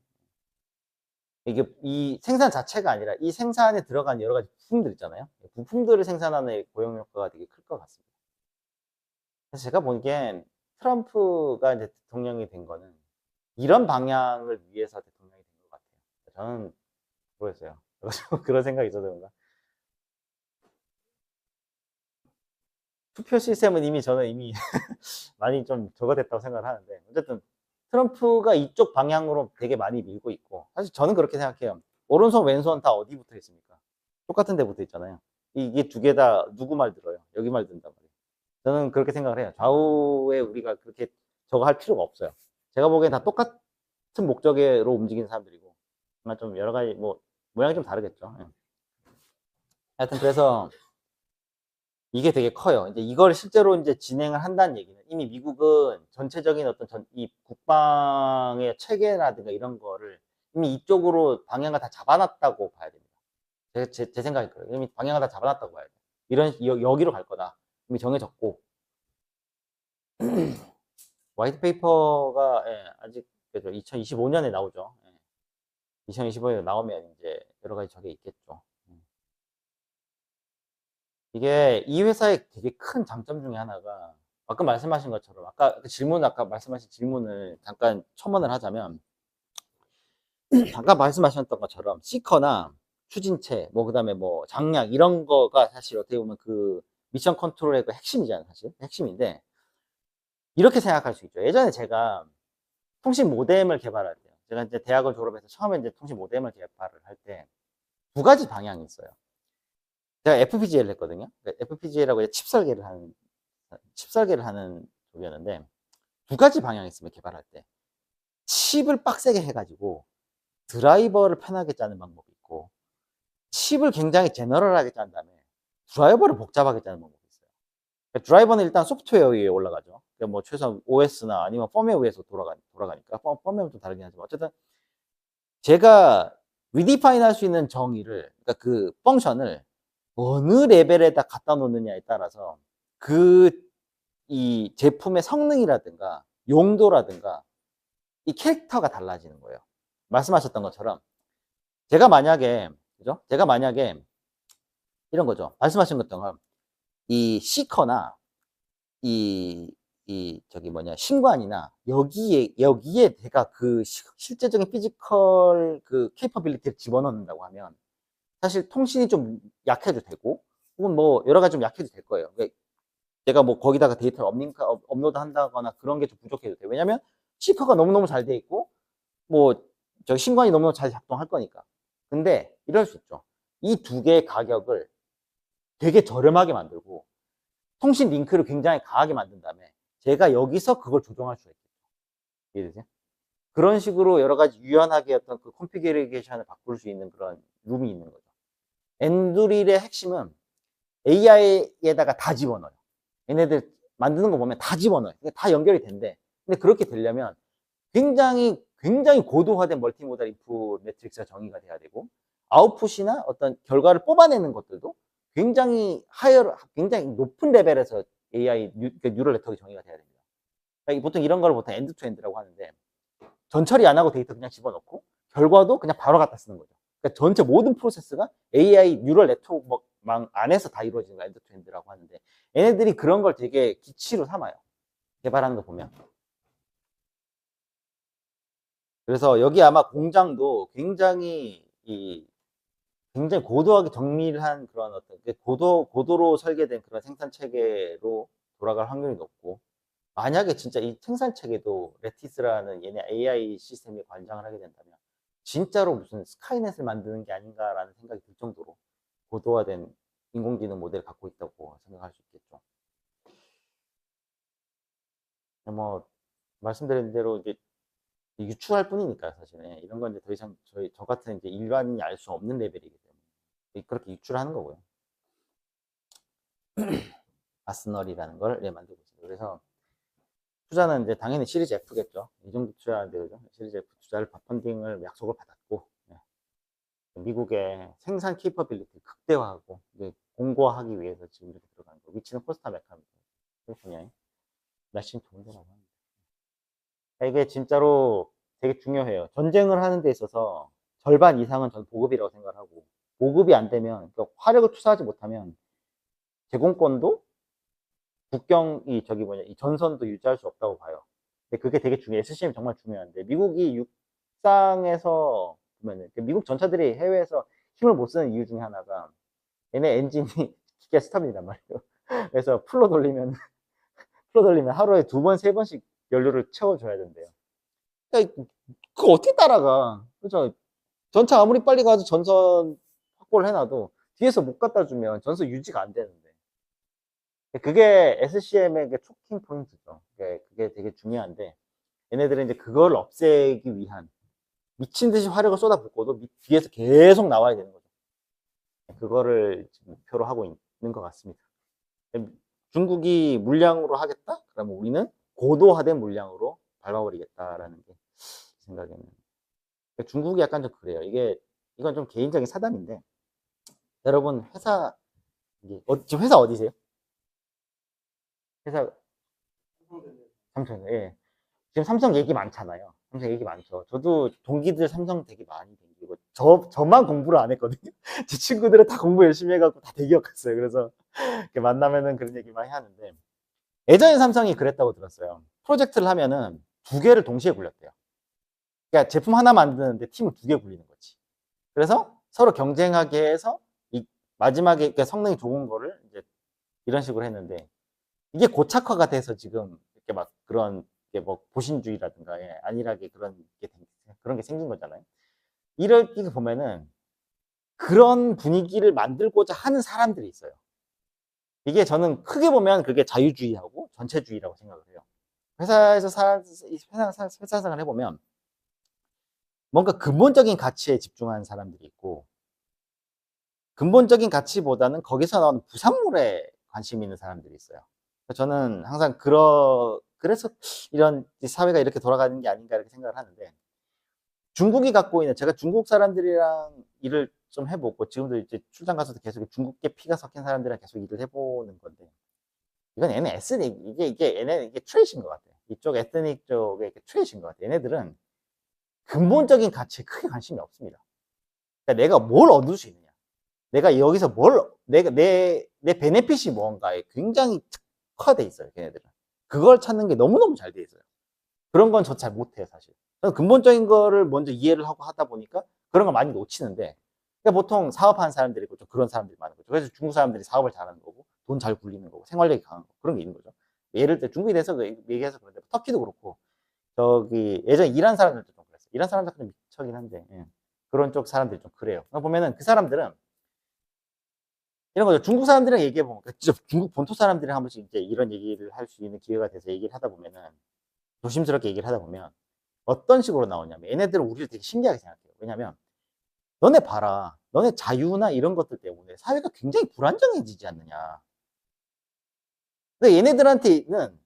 이게 이 생산 자체가 아니라 이 생산에 들어간 여러 가지 부품들 있잖아요. 부품들을 생산하는 고용 효과가 되게 클 것 같습니다. 그래서 제가 보기엔 트럼프가 이제 대통령이 된 거는 이런 방향을 위해서 대통령이 된 것 같아요. 저는 모르겠어요. 그런 생각이 있어서 그런가. 투표 시스템은 저는 이미 많이 좀 저거 됐다고 생각을 하는데 어쨌든 트럼프가 이쪽 방향으로 되게 많이 밀고 있고 사실 저는 그렇게 생각해요. 오른손 왼손 다 어디 붙어 있습니까? 똑같은 데 붙어 있잖아요. 이게 두 개 다 누구 말 들어요? 여기 말 듣는단 말이에요. 저는 그렇게 생각을 해요. 좌우에 우리가 그렇게 저거 할 필요가 없어요. 제가 보기엔 다 똑같은 목적으로 움직이는 사람들이고 좀 여러 가지 뭐 모양이 좀 다르겠죠. 하여튼 그래서 이게 되게 커요. 이제 이걸 실제로 이제 진행을 한다는 얘기는 이미 미국은 전체적인 어떤 이 국방의 체계라든가 이런 거를 이미 이쪽으로 방향을 다 잡아놨다고 봐야 됩니다. 제 생각이 그래요. 이미 방향을 다 잡아놨다고 봐야 돼요. 여기로 갈 거다. 이미 정해졌고. 화이트 페이퍼가 아직 2025년에 나오죠. 2025년에 나오면 이제 여러 가지 저게 있겠죠. 이게 이 회사의 되게 큰 장점 중에 하나가 아까 말씀하신 것처럼 아까 말씀하신 질문을 잠깐 첨언을 하자면 아까 말씀하셨던 것처럼 시커나 추진체 뭐 그다음에 뭐 장약 이런 거가 사실 어떻게 보면 그 미션 컨트롤의 그 핵심이잖아요. 사실 핵심인데 이렇게 생각할 수 있죠. 예전에 제가 통신 모뎀을 개발할 때 제가 이제 대학을 졸업해서 처음에 이제 통신 모뎀을 개발을 할 때 두 가지 방향이 있어요. 제가 FPGA를 했거든요. FPGA라고 칩 설계를 하는 쪽이었는데 두 가지 방향이 있습니다. 개발할 때. 칩을 빡세게 해가지고 드라이버를 편하게 짜는 방법이 있고, 칩을 굉장히 제너럴하게 짠 다음에 드라이버를 복잡하게 짜는 방법이 있어요. 그러니까 드라이버는 일단 소프트웨어 위에 올라가죠. 그러니까 뭐 최소한 OS나 아니면 펌웨어 위에서 돌아가니까 펌웨어는 좀 다르긴 하지만 어쨌든 제가 리디파인 할 수 있는 정의를, 그러니까 그 펑션을 어느 레벨에다 갖다 놓느냐에 따라서 이 제품의 성능이라든가 용도라든가 이 캐릭터가 달라지는 거예요. 말씀하셨던 것처럼 제가 만약에, 그죠? 제가 만약에 이런 거죠. 말씀하신 것처럼 이 시커나 저기 뭐냐, 신관이나 여기에 제가 그 실제적인 피지컬 그 케이퍼빌리티를 집어넣는다고 하면 사실 통신이 좀 약해도 되고, 혹은 뭐 여러 가지 좀 약해도 될 거예요. 그러니까 제가 뭐 거기다가 데이터를 업로드 한다거나 그런 게 좀 부족해도 돼요. 왜냐면 시커가 너무너무 잘 돼 있고, 뭐 저 신관이 너무너무 잘 작동할 거니까. 근데 이럴 수 있죠. 이 두 개의 가격을 되게 저렴하게 만들고 통신 링크를 굉장히 강하게 만든 다음에 제가 여기서 그걸 조정할 수가 있겠죠. 이해되세요? 그런 식으로 여러 가지 유연하게 어떤 그 컨피그레이션을 바꿀 수 있는 그런 룸이 있는 거죠. 엔두릴의 핵심은 AI에다가 다 집어넣어요. 얘네들 만드는 거 보면 다 집어넣어요. 다 연결이 된대. 근데 그렇게 되려면 굉장히 고도화된 멀티모달 인풋 매트릭스가 정의가 돼야 되고, 아웃풋이나 어떤 결과를 뽑아내는 것들도 굉장히 높은 레벨에서 뉴럴 네트워크 정의가 돼야 됩니다. 그러니까 보통 이런 걸 보통 엔드 투 엔드라고 하는데, 전처리 안 하고 데이터 그냥 집어넣고 결과도 그냥 바로 갖다 쓰는 거죠. 그러니까 전체 모든 프로세스가 AI 뉴럴 네트워크망 안에서 다 이루어지는 거 엔드 투 엔드라고 하는데, 얘네들이 그런 걸 되게 기치로 삼아요. 개발하는 거 보면. 그래서 여기 아마 공장도 굉장히 고도하게 정밀한 그런 어떤 고도로 설계된 그런 생산 체계로 돌아갈 확률이 높고, 만약에 진짜 이 생산 체계도 레티스라는 얘네 AI 시스템에 관장을 하게 된다면 진짜로 무슨 스카이넷을 만드는 게 아닌가라는 생각이 들 정도로 고도화된 인공지능 모델을 갖고 있다고 생각할 수 있겠죠. 뭐 말씀드린 대로 이제 유출할 뿐이니까요, 사실은. 이런 건 이제 더 이상 저 같은 이제 일반인이 알 수 없는 레벨이기 때문에 그렇게 유출하는 거고요. 아스널이라는 걸 만들고 있습니다. 그래서 투자는 이제 당연히 시리즈 F겠죠. 이 정도 투자하는데, 그죠? 시리즈 F 투자를 펀딩을 약속을 받았고, 미국의 생산 케이퍼빌리티 극대화하고 공고화하기 위해서 지금 이렇게 들어가는 거. 위치는 코스타 메카입니다. 캘리포니아에 날씨는 좋은데라고 합니다. 이게 진짜로 되게 중요해요. 전쟁을 하는 데 있어서 절반 이상은 전 보급이라고 생각을 하고, 보급이 안 되면, 그러니까 화력을 투자하지 못하면 제공권도 이 전선도 유지할 수 없다고 봐요. 근데 그게 되게 중요해요. SCM이 정말 중요한데, 미국이 육상에서 보면은, 미국 전차들이 해외에서 힘을 못 쓰는 이유 중에 하나가 얘네 엔진이 기계 스탑이란 말이에요. 그래서 풀로 돌리면 하루에 2번, 3번씩 연료를 채워줘야 된대요. 그러니까 그거 어떻게 따라가? 그죠? 전차 아무리 빨리 가서 전선 확보를 해놔도 뒤에서 못 갖다 주면 전선 유지가 안 되는데. 그게 SCM의 초킹 포인트죠. 그게 되게 중요한데, 얘네들은 이제 그걸 없애기 위한 미친 듯이 화력을 쏟아붓고도 뒤에서 계속 나와야 되는 거죠. 그거를 목표로 하고 있는 것 같습니다. 중국이 물량으로 하겠다? 그러면 우리는 고도화된 물량으로 밟아버리겠다라는 게 생각에는. 중국이 약간 좀 그래요. 이건 좀 개인적인 사담인데, 여러분 지금 회사 어디세요? 회사 삼성. 예. 지금 삼성 얘기 많잖아요. 삼성 얘기 많죠. 저도 동기들 삼성 되게 많이 댕기고, 저만 공부를 안 했거든요. 제 친구들은 다 공부 열심히 해갖고 다 대기업 갔어요. 그래서 이렇게 만나면은 그런 얘기 많이 하는데, 예전에 삼성이 그랬다고 들었어요. 프로젝트를 하면은 2개를 동시에 굴렸대요. 그러니까 제품 하나 만드는데 팀을 2개 굴리는 거지. 그래서 서로 경쟁하게 해서 마지막에 성능이 좋은 거를 이제 이런 식으로 했는데, 이게 고착화가 돼서 지금 이렇게 막 그런 게 뭐 보신주의라든가 안일하게 그런 게 생긴 거잖아요. 이럴 때 보면은 그런 분위기를 만들고자 하는 사람들이 있어요. 이게 저는 크게 보면 그게 자유주의하고 전체주의라고 생각을 해요. 회사 생활 해보면 뭔가 근본적인 가치에 집중하는 사람들이 있고, 근본적인 가치보다는 거기서 나오는 부산물에 관심 있는 사람들이 있어요. 저는 항상 그래서 이런 사회가 이렇게 돌아가는 게 아닌가 이렇게 생각을 하는데, 중국이 갖고 있는, 제가 중국 사람들이랑 일을 좀 해보고, 지금도 이제 출장 가서도 계속 중국계 피가 섞인 사람들이랑 계속 일을 해보는 건데, 이건 얘네 에스닉, 이게 트레이신 것 같아요. 이쪽 에스닉 쪽에 트레이신 것 같아요. 얘네들은 근본적인 가치에 크게 관심이 없습니다. 그러니까 내가 뭘 얻을 수 있느냐. 내가 여기서 내 베네핏이 뭔가에 굉장히 특화돼 있어요. 걔네들은. 그걸 찾는 게 너무너무 잘 돼 있어요. 그런 건 저 잘 못해요, 사실. 저는 근본적인 거를 먼저 이해를 하고 하다 보니까 그런 걸 많이 놓치는데, 그러니까 보통 사업하는 사람들이 있고 좀 그런 사람들이 많은 거죠. 그래서 중국 사람들이 사업을 잘하는 거고, 돈 잘 굴리는 거고, 생활력이 강한 거, 그런 게 있는 거죠. 예를 들어 중국에 대해서 얘기해서 그런데, 터키도 그렇고, 저기 예전에 이란 사람들도 좀 그랬어요. 이란 사람들은 좀 미쳐긴 한데, 예. 그런 쪽 사람들이 좀 그래요. 보면은 그 사람들은 이런 거죠. 중국 사람들이랑 얘기해보면, 진짜 중국 본토 사람들이랑 한 번씩 이제 이런 얘기를 할 수 있는 기회가 돼서 얘기를 하다 보면은, 조심스럽게 얘기를 하다 보면, 어떤 식으로 나오냐면, 얘네들은 우리를 되게 신기하게 생각해요. 왜냐면, 너네 봐라. 너네 자유나 이런 것들 때문에 사회가 굉장히 불안정해지지 않느냐. 근데 얘네들한테는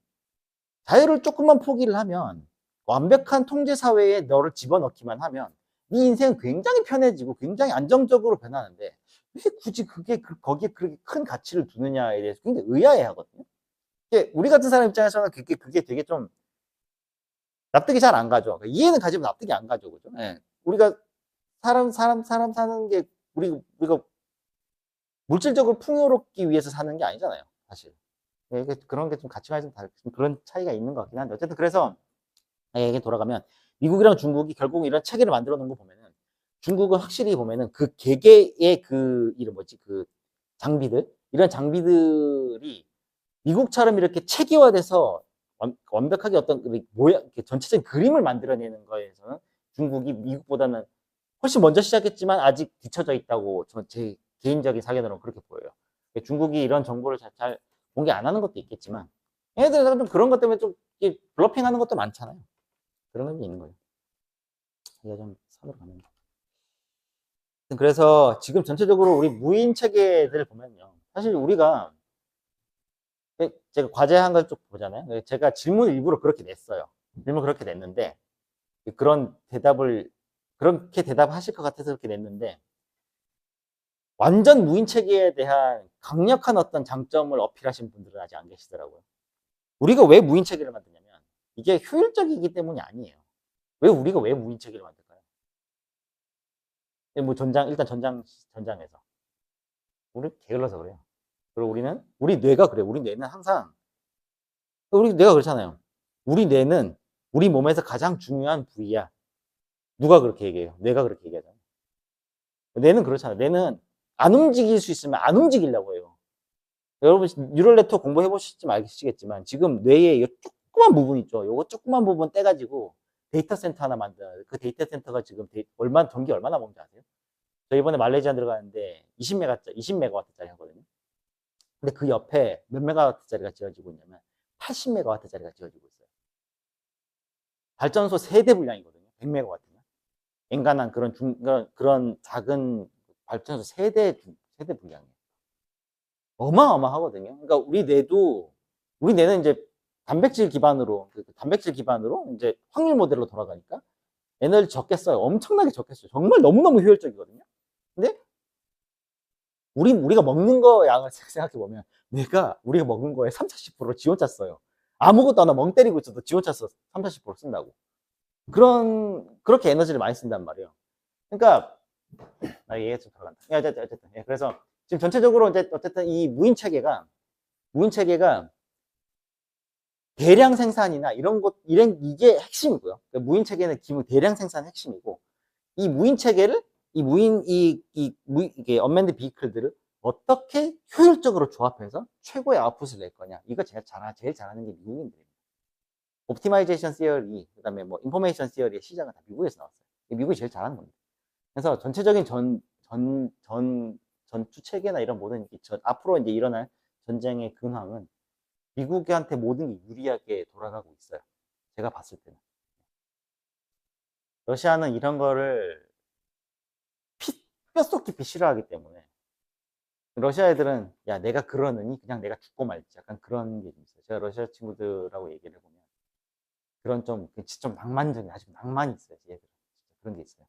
자유를 조금만 포기를 하면, 완벽한 통제 사회에 너를 집어넣기만 하면, 네 인생은 굉장히 편해지고 굉장히 안정적으로 변하는데, 왜 굳이 거기에 그렇게 큰 가치를 두느냐에 대해서 굉장히 의아해 하거든요. 우리 같은 사람 입장에서는 그게 되게 좀 납득이 잘 안 가죠. 이해는 가지만 납득이 안 가죠. 그죠? 예. 우리가 사람 사는 게, 우리가 물질적으로 풍요롭기 위해서 사는 게 아니잖아요. 사실. 그런 게 좀 가치관이 좀 그런 차이가 있는 것 같긴 한데, 어쨌든 그래서, 얘기 돌아가면, 미국이랑 중국이 결국 이런 체계를 만들어 놓은 거 보면은, 중국은 확실히 보면은 그 개개의 그 장비들, 이런 장비들이 미국처럼 이렇게 체계화돼서 완벽하게 어떤 모양, 전체적인 그림을 만들어내는 거에서는 중국이 미국보다는 훨씬 먼저 시작했지만 아직 뒤쳐져 있다고 제 개인적인 사견으로는 그렇게 보여요. 중국이 이런 정보를 잘 공개 안 하는 것도 있겠지만, 얘네들은 좀 그런 것 때문에 좀 블러핑 하는 것도 많잖아요. 그런 게 있는 거예요. 이게 좀 선으로 가는 거. 그래서 지금 전체적으로 우리 무인 체계들을 보면요. 사실 우리가, 제가 과제한 걸 쭉 보잖아요. 제가 질문 일부러 그렇게 냈어요. 질문 그렇게 냈는데, 그렇게 대답하실 것 같아서 그렇게 냈는데, 완전 무인 체계에 대한 강력한 어떤 장점을 어필하신 분들은 아직 안 계시더라고요. 우리가 왜 무인 체계를 만드냐면, 이게 효율적이기 때문이 아니에요. 우리가 왜 무인 체계를 만들까요? 뭐 일단 전장에서. 우리 게을러서 그래요. 그리고 우리 뇌가 그래요. 우리 뇌는 항상, 우리 뇌가 그렇잖아요. 우리 뇌는 우리 몸에서 가장 중요한 부위야. 누가 그렇게 얘기해요? 뇌가 그렇게 얘기하잖아요. 뇌는 그렇잖아요. 뇌는 안 움직일 수 있으면 안 움직이려고 해요. 여러분, 뉴럴 네트워크 공부해 보시면 아시겠지만, 지금 뇌에 이 조그만 부분 있죠. 요거 조그만 부분 떼가지고 데이터 센터 하나 만들어요. 그 데이터 센터가 지금 전기 얼마나 먹는지 아세요? 저 이번에 말레이시아 들어가는데 20메가와트짜리 하거든요. 근데 그 옆에 몇 메가와트짜리가 지어지고 있냐면 80메가와트짜리가 지어지고 있어요. 발전소 세대 분량이거든요. 100메가와트면. 엔간한 그런 작은 발전소 세대 분량이에요. 어마어마하거든요. 그러니까 우리 뇌는 이제 단백질 기반으로 이제 확률 모델로 돌아가니까 에너지 적게 써요. 엄청나게 적게 써요. 정말 너무너무 효율적이거든요. 근데 우리가 먹는 거 양을 생각해 보면 우리가 먹는 거에 3, 40% 지원차 써요. 아무것도 안 하고 멍 때리고 있어도 지원차 써 3, 40% 쓴다고. 그렇게 에너지를 많이 쓴단 말이에요. 그러니까 얘기가 좀 들어간다. 어쨌든. 그래서 지금 전체적으로 이제 어쨌든 이 무인 체계가 대량 생산이나 이게 핵심이고요. 그러니까 무인 체계는 기본 대량 생산 핵심이고, 이 무인 체계를, 이게 언맨드 비클들을 어떻게 효율적으로 조합해서 최고의 아웃풋을 낼 거냐. 이거 제일 잘하는 게 미국인들입니다. 옵티마이제이션 시어리, 그 다음에 뭐 인포메이션 시어리의 시작은 다 미국에서 나왔어요. 미국이 제일 잘하는 겁니다. 그래서 전체적인 전투 체계나 이런 모든 앞으로 이제 일어날 전쟁의 근황은 미국한테 모든 게 유리하게 돌아가고 있어요. 제가 봤을 때는. 러시아는 이런 거를 뼛속 깊이 싫어하기 때문에 러시아 애들은 야 내가 그러느니 그냥 내가 죽고 말지 약간 그런 게 좀 있어요. 제가 러시아 친구들하고 얘기를 해보면 그런 좀 낭만적인 아주 낭만이 있어요. 얘들은 진짜 그런 게 있어요.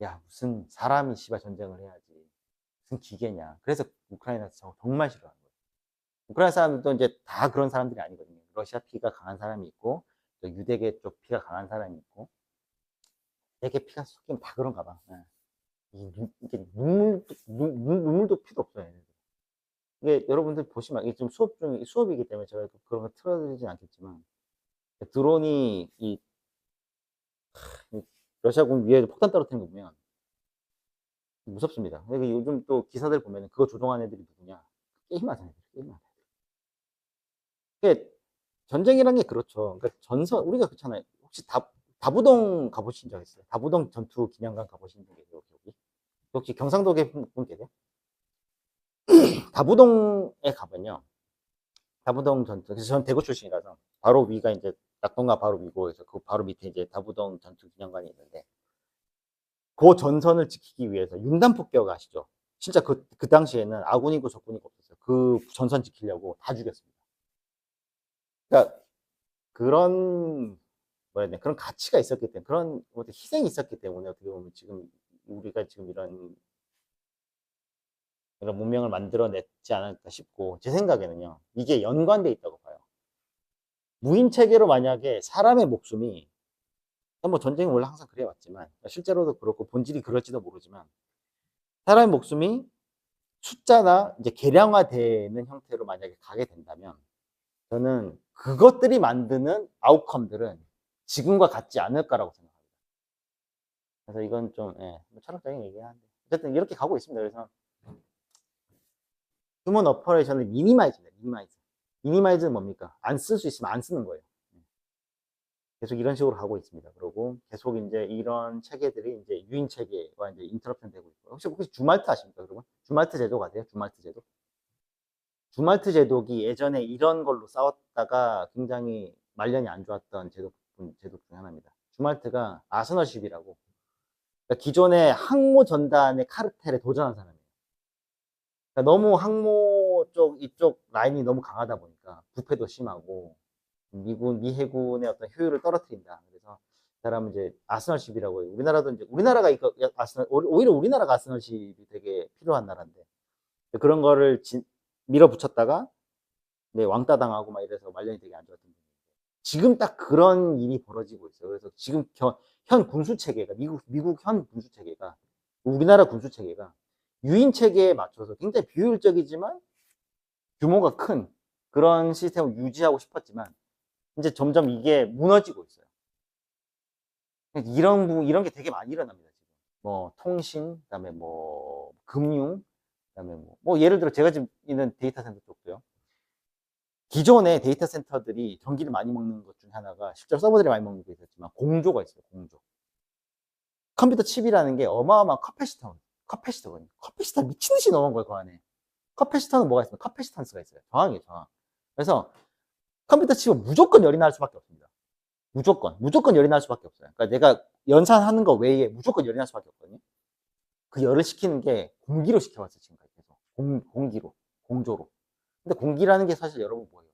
야 무슨 사람이 씨발 전쟁을 해야지 무슨 기계냐. 그래서 우크라이나에서 정말 싫어하는 거예요. 우크라이나 사람들도 이제 다 그런 사람들이 아니거든요. 러시아 피가 강한 사람이 있고 또 유대계 쪽 피가 강한 사람이 있고 되게 피가 섞이면 다 그런가 봐. 예. 이게 눈물도 피도 없어요. 얘네들. 이게 여러분들 보시면 이게 지금 수업이기 때문에 제가 그런 거 틀어드리진 않겠지만 드론이 이 러시아군 위에 폭탄 떨어뜨리는 거 보면 무섭습니다. 근데 요즘 또 기사들 보면 그거 조종하는 애들이 누구냐? 게임하는 애들, 게임하는 애들. 이게 전쟁이란 게 그렇죠. 그러니까 우리가 그렇잖아요. 혹시 다부동 가보신 적 있어요? 다부동 전투 기념관 가보신 분 계세요? 여기? 혹시 경상도계 분 계세요? 다부동에 가면요. 다부동 전투. 그래서 저는 대구 출신이라서 바로 위가 이제 낙동강 바로 위고 해서 그 바로 밑에 이제 다부동 전투 기념관이 있는데 그 전선을 지키기 위해서 융단폭격 아시죠? 진짜 그 당시에는 아군이고 적군이고 없었어요. 그 전선 지키려고 다 죽였습니다. 그러니까 그런 뭐라 해야 되나 그런 가치가 있었기 때문에 그런 희생이 있었기 때문에 어떻게 보면 지금 우리가 지금 이런 문명을 만들어냈지 않을까 싶고 제 생각에는요 이게 연관돼 있다고 봐요. 무인 체계로 만약에 사람의 목숨이 뭐 전쟁이 원래 항상 그래왔지만 실제로도 그렇고 본질이 그럴지도 모르지만 사람의 목숨이 숫자나 이제 계량화되는 형태로 만약에 가게 된다면 저는 그것들이 만드는 아웃컴들은 지금과 같지 않을까라고 생각합니다. 그래서 이건 좀 철학적인 얘기긴 한데 어쨌든 이렇게 가고 있습니다. 그래서 휴먼 어퍼레이션을 미니마이즈입니다. 미니마이즈는 뭡니까? 안 쓸 수 있으면 안 쓰는 거예요. 계속 이런 식으로 가고 있습니다. 그리고 계속 이제 이런 체계들이 이제 유인 체계와 이제 인터럽션 되고 있고 혹시 주말트 아십니까? 여러분? 주말트 제도 아세요? 주말트 제도? 주말트 제독이 예전에 이런 걸로 싸웠다가 굉장히 말년이 안 좋았던 제독 중 하나입니다. 주말트가 아스너십이라고 그러니까 기존의 항모 전단의 카르텔에 도전한 사람이에요. 그러니까 너무 항모 이쪽 라인이 너무 강하다 보니까 부패도 심하고 미 해군의 어떤 효율을 떨어뜨린다. 그래서 그 사람은 이제 아스널십이라고 해요. 우리나라도 이제 우리나라가 오히려 우리나라가 아스널십이 되게 필요한 나라인데 그런 거를 밀어붙였다가 왕따 당하고 막 이래서 말년이 되게 안 좋았던 분인데 지금 딱 그런 일이 벌어지고 있어요. 그래서 지금 현 군수 체계가 미국 현 군수 체계가 우리나라 군수 체계가 유인 체계에 맞춰서 굉장히 비효율적이지만 규모가 큰 그런 시스템을 유지하고 싶었지만 이제 점점 이게 무너지고 있어요. 이런 게 되게 많이 일어납니다. 지금 뭐 통신, 그다음에 뭐 금융, 그다음에 뭐 예를 들어 제가 지금 있는 데이터 센터 쪽도요. 기존의 데이터 센터들이 전기를 많이 먹는 것 중에 하나가 실제로 서버들이 많이 먹는 게 있었지만 공조가 있어요. 공조. 컴퓨터 칩이라는 게 어마어마한 커패시터거든요. 커패시터 미친 듯이 넣은 거예요, 그 안에. 커패시터는 뭐가 있습니까? 커패시턴스가 있어요. 저항이에요, 저항. 그래서 컴퓨터 칩은 무조건 열이 날 수밖에 없습니다. 무조건 열이 날 수밖에 없어요. 그러니까 내가 연산하는 거 외에 무조건 열이 날 수밖에 없거든요. 그 열을 식히는 게 공기로 시켜왔어요, 지금까지 계속. 공기로, 공조로. 근데 공기라는 게 사실 여러분 뭐예요?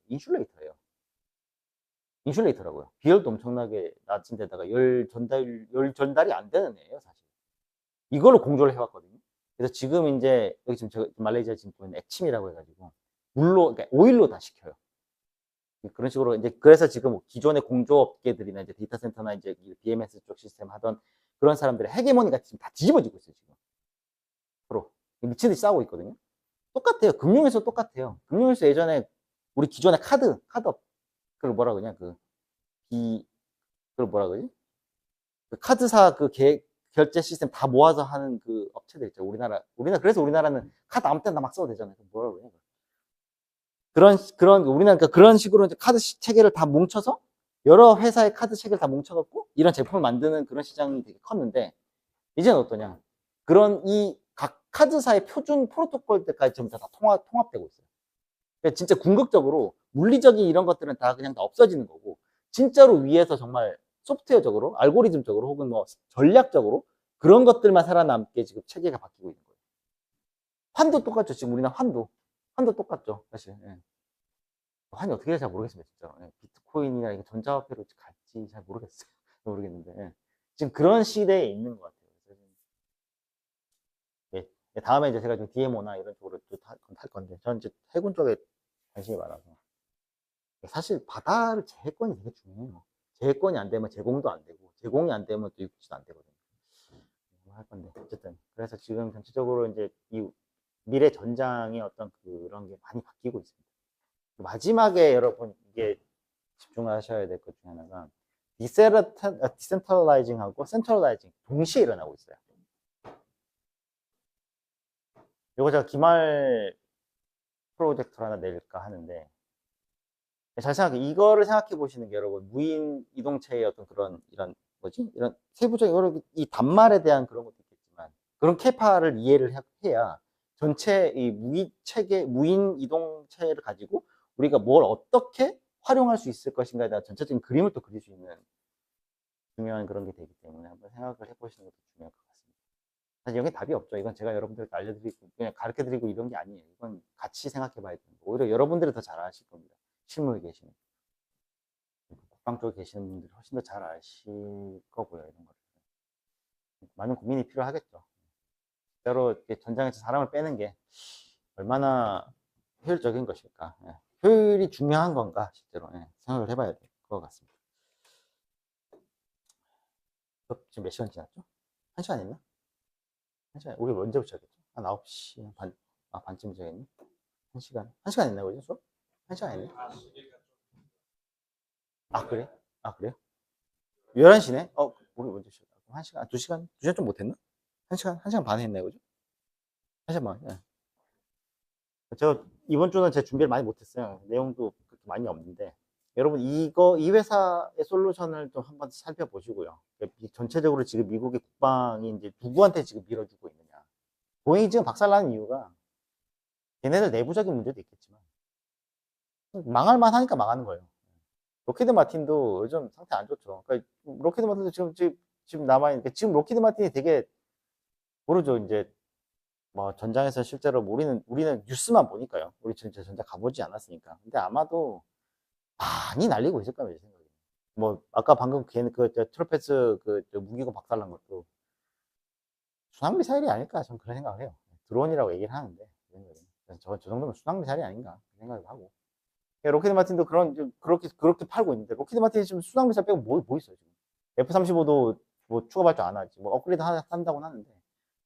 인슐레이터라고요. 비열도 엄청나게 낮은 데다가 열 전달이 안 되는 애예요, 사실. 이걸로 공조를 해왔거든요. 그래서 지금 이제 여기 지금 제가 말레이시아 지금 보이는 액침이라고 해가지고 그러니까 오일로 다 식혀요. 그런 식으로 이제 그래서 지금 기존의 공조업계들이나 이제 데이터 센터나 이제 BMS 쪽 시스템 하던 그런 사람들의 헤게모니가 지금 다 뒤집어지고 있어요, 지금. 서로 미친 듯이 싸우고 있거든요. 똑같아요. 금융에서 똑같아요. 금융에서 예전에 우리 기존의 카드업 그걸 뭐라 그러냐 그걸 뭐라 그러지? 그 카드사 결제 시스템 다 모아서 하는 그 업체들 있죠. 우리나라 그래서 우리나라는 카드 아무 때나 막 써도 되잖아요. 뭐라 그러냐? 우리나라 그런 식으로 이제 카드 체계를 다 뭉쳐서 여러 회사의 카드 체계를 다 뭉쳐갖고 이런 제품을 만드는 그런 시장이 되게 컸는데 이제는 어떠냐? 그런 이 각 카드사의 표준 프로토콜들까지 전부 다 통합되고 있어요. 그러니까 진짜 궁극적으로 물리적인 이런 것들은 다 그냥 다 없어지는 거고 진짜로 위에서 정말 소프트웨어적으로, 알고리즘적으로, 혹은 뭐 전략적으로 그런 것들만 살아남게 지금 체계가 바뀌고 있는 거예요. 환도 똑같죠. 지금 우리나라 환도 똑같죠. 사실. 예. 환이 어떻게 될지 잘 모르겠습니다. 진짜. 예. 비트코인이나 이게 전자화폐로 갈지 잘 모르겠어요. 모르겠는데. 예. 지금 그런 시대에 있는 것 같아요. 그래서 예. 예, 다음에 이제 제가 좀 DMO나 이런 쪽으로 또탈 건데, 저는 이제 해군 쪽에 관심이 많아서. 사실 바다를 제해권이 되게 중요해요. 제해권이 안 되면 제공도 안 되고, 제공이 안 되면 또 육지도 안 되거든요. 할 건데, 어쨌든. 그래서 지금 전체적으로 이제 이 미래 전장의 어떤 그런 게 많이 바뀌고 있습니다. 마지막에 여러분 이게 집중하셔야 될 것 중에 하나가 디센트럴라이징하고 센트럴라이징 동시에 일어나고 있어요. 이거 제가 기말 프로젝트를 하나 낼까 하는데, 잘 생각해. 이거를 생각해 보시는 게 여러분, 무인 이동체의 어떤 그런, 이런, 뭐지? 이런 세부적인, 여러 이 단말에 대한 그런 것도 있겠지만, 그런 캐파를 이해를 해야 전체 이 무인 체계, 무인 이동체를 가지고 우리가 뭘 어떻게 활용할 수 있을 것인가에 대한 전체적인 그림을 또 그릴 수 있는 중요한 그런 게 되기 때문에 한번 생각을 해보시는 것도 중요할 것 같습니다. 사실 여기 답이 없죠. 이건 제가 여러분들께 알려드리고, 그냥 가르쳐 드리고 이런 게 아니에요. 이건 같이 생각해 봐야 되는 거. 오히려 여러분들이 더 잘 아실 겁니다. 실무에 계시는. 국방 쪽에 계시는 분들이 훨씬 더 잘 아실 거고요. 이런 거를. 많은 고민이 필요하겠죠. 실제로 전장에서 사람을 빼는 게 얼마나 효율적인 것일까. 예. 효율이 중요한 건가, 실제로. 예. 생각을 해봐야 될 것 같습니다. 지금 몇 시간 지났죠? 1시간 했나? 1시간, 우리 언제부터 시작했죠? 한 9시 반, 반쯤 시작했네? 1시간. 1시간 했나, 그죠? 수업? 1시간 했네? 아, 그래? 아, 그래요? 11시네? 우리 언제 시작했어? 1시간, 2시간? 2시간 좀 못했나? 1시간, 1시간 반 했나요, 그죠? 1시간 반, 예. 제가 이번 주는 제 준비를 많이 못했어요. 내용도 그렇게 많이 없는데. 여러분, 이 회사의 솔루션을 좀 한번 살펴보시고요. 전체적으로 지금 미국의 국방이 이제 누구한테 지금 밀어주고 있느냐. 보잉이 지금 박살나는 이유가 걔네들 내부적인 문제도 있겠지만, 망할 만하니까 망하는 거예요. 로키드 마틴도 요즘 상태 안 좋죠. 그러니까 로키드 마틴도 지금 남아있는, 지금 로키드 마틴이 되게, 모르죠. 이제 뭐 전장에서 실제로 우리는 뉴스만 보니까요. 우리 진짜 전장 가보지 않았으니까. 근데 아마도 많이 날리고 있을 겁니다, 제 생각에. 뭐 아까 방금 걔는 트로페스 무기고 박살난 것도 순항 미사일이 아닐까, 저는 그런 생각을 해요. 드론이라고 얘기를 하는데, 저 정도면 순항 미사일이 아닌가 생각을 하고. 로키드 마틴도 그렇게 팔고 있는데, 로키드 마틴이 지금 순항 미사일 빼고 뭐 있어요 지금? F-35도 뭐 추가 발주 안 하지, 뭐 업그레이드 한다고는 하는데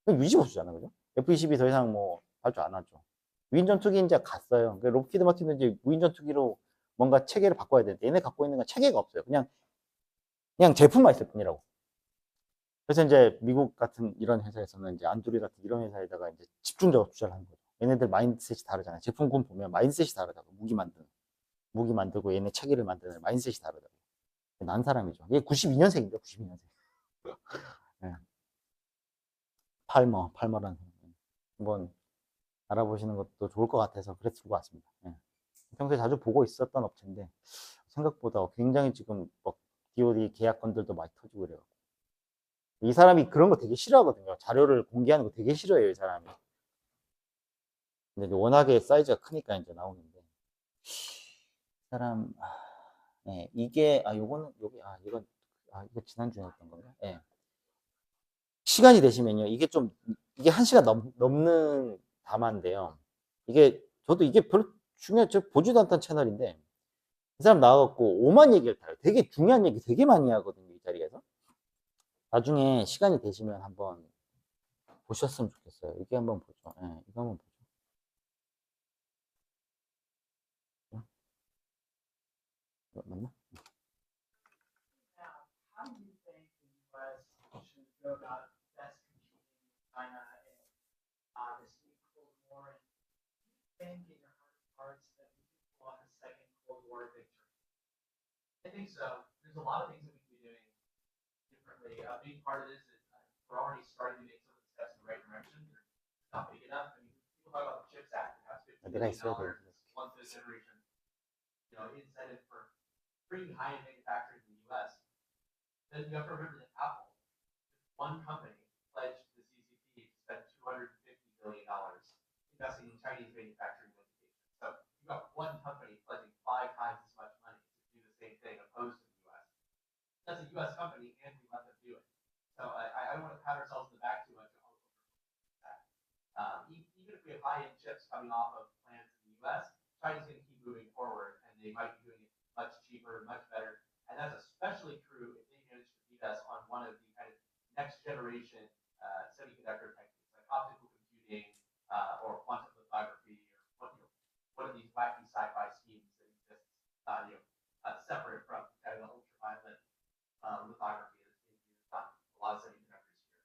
유지 보수잖아, 그죠? F-22 더 이상 뭐 발주 안 하죠. 무인 전투기 이제 갔어요. 그러니까 로키드 마틴도 이제 무인 전투기로 뭔가 체계를 바꿔야 되는데, 얘네 갖고 있는 건 체계가 없어요. 그냥 제품만 있을 뿐이라고. 그래서 이제 미국 같은 이런 회사에서는 이제 안두리 같은 이런 회사에다가 이제 집중적으로 투자를 하는 거죠. 얘네들 마인드셋이 다르잖아요. 제품군 보면 마인드셋이 다르다고. 무기 만들고 얘네 체계를 만드는 마인드셋이 다르다고. 난 사람이죠. 얘 92년생인데, 92년생. 네. 팔머라는 사람. 한번 알아보시는 것도 좋을 것 같아서 그래서 들고 왔습니다. 네. 평소에 자주 보고 있었던 업체인데 생각보다 굉장히 지금 뭐 DoD 계약건들도 많이 터지고 그래요. 이 사람이 그런 거 되게 싫어하거든요. 자료를 공개하는 거 되게 싫어해요, 이 사람이. 근데 이제 워낙에 사이즈가 크니까 이제 나오는데. 사람, 네, 이거 지난주에 했던 건가? 예. 시간이 되시면요. 이게 1시간 넘는 담화인데요. 저도 이게 별로 저 보지도 않던 채널인데, 이 사람 나와갖고 오만 얘기를 타요. 되게 중요한 얘기 되게 많이 하거든요, 이 자리에서. 나중에 시간이 되시면 한번 보셨으면 좋겠어요. 이게 한번 보죠. 예, 이거 한번 보죠. 맞나? Now, how do you think the U.S. should go about best competing with China in this new Cold War? And do you think in your heart of hearts that we could pull off a second Cold War victory? I think so. There's a lot of things that we can be doing differently. A big part of this is we're already starting to make some of the steps in the right direction. They're not big enough. I mean, people talk about the CHIPS Act. It has $50 Did I billion, say that? once in a generation, incentive for pretty high-end manufacturing in the U.S. then you have to remember that Apple, one company, pledged the CCP to spend $250 billion investing in Chinese manufacturing and education. So you've got one company pledging 5 times as much money to do the same thing opposed to the U.S. That's a U.S. company, and we let them do it. So I don't want to pat ourselves in the back too much over that. Even if we have high-end chips coming off of plants in the U.S., China's going to keep moving forward, and they might be doing it much cheaper, much better. And that's especially true if they manage to beat us on one of the kind of next generation semiconductor techniques, like optical computing or quantum lithography, or one of these wacky sci-fi schemes that exist, separate from kind of the ultraviolet lithography that's being used on a lot of semiconductors here.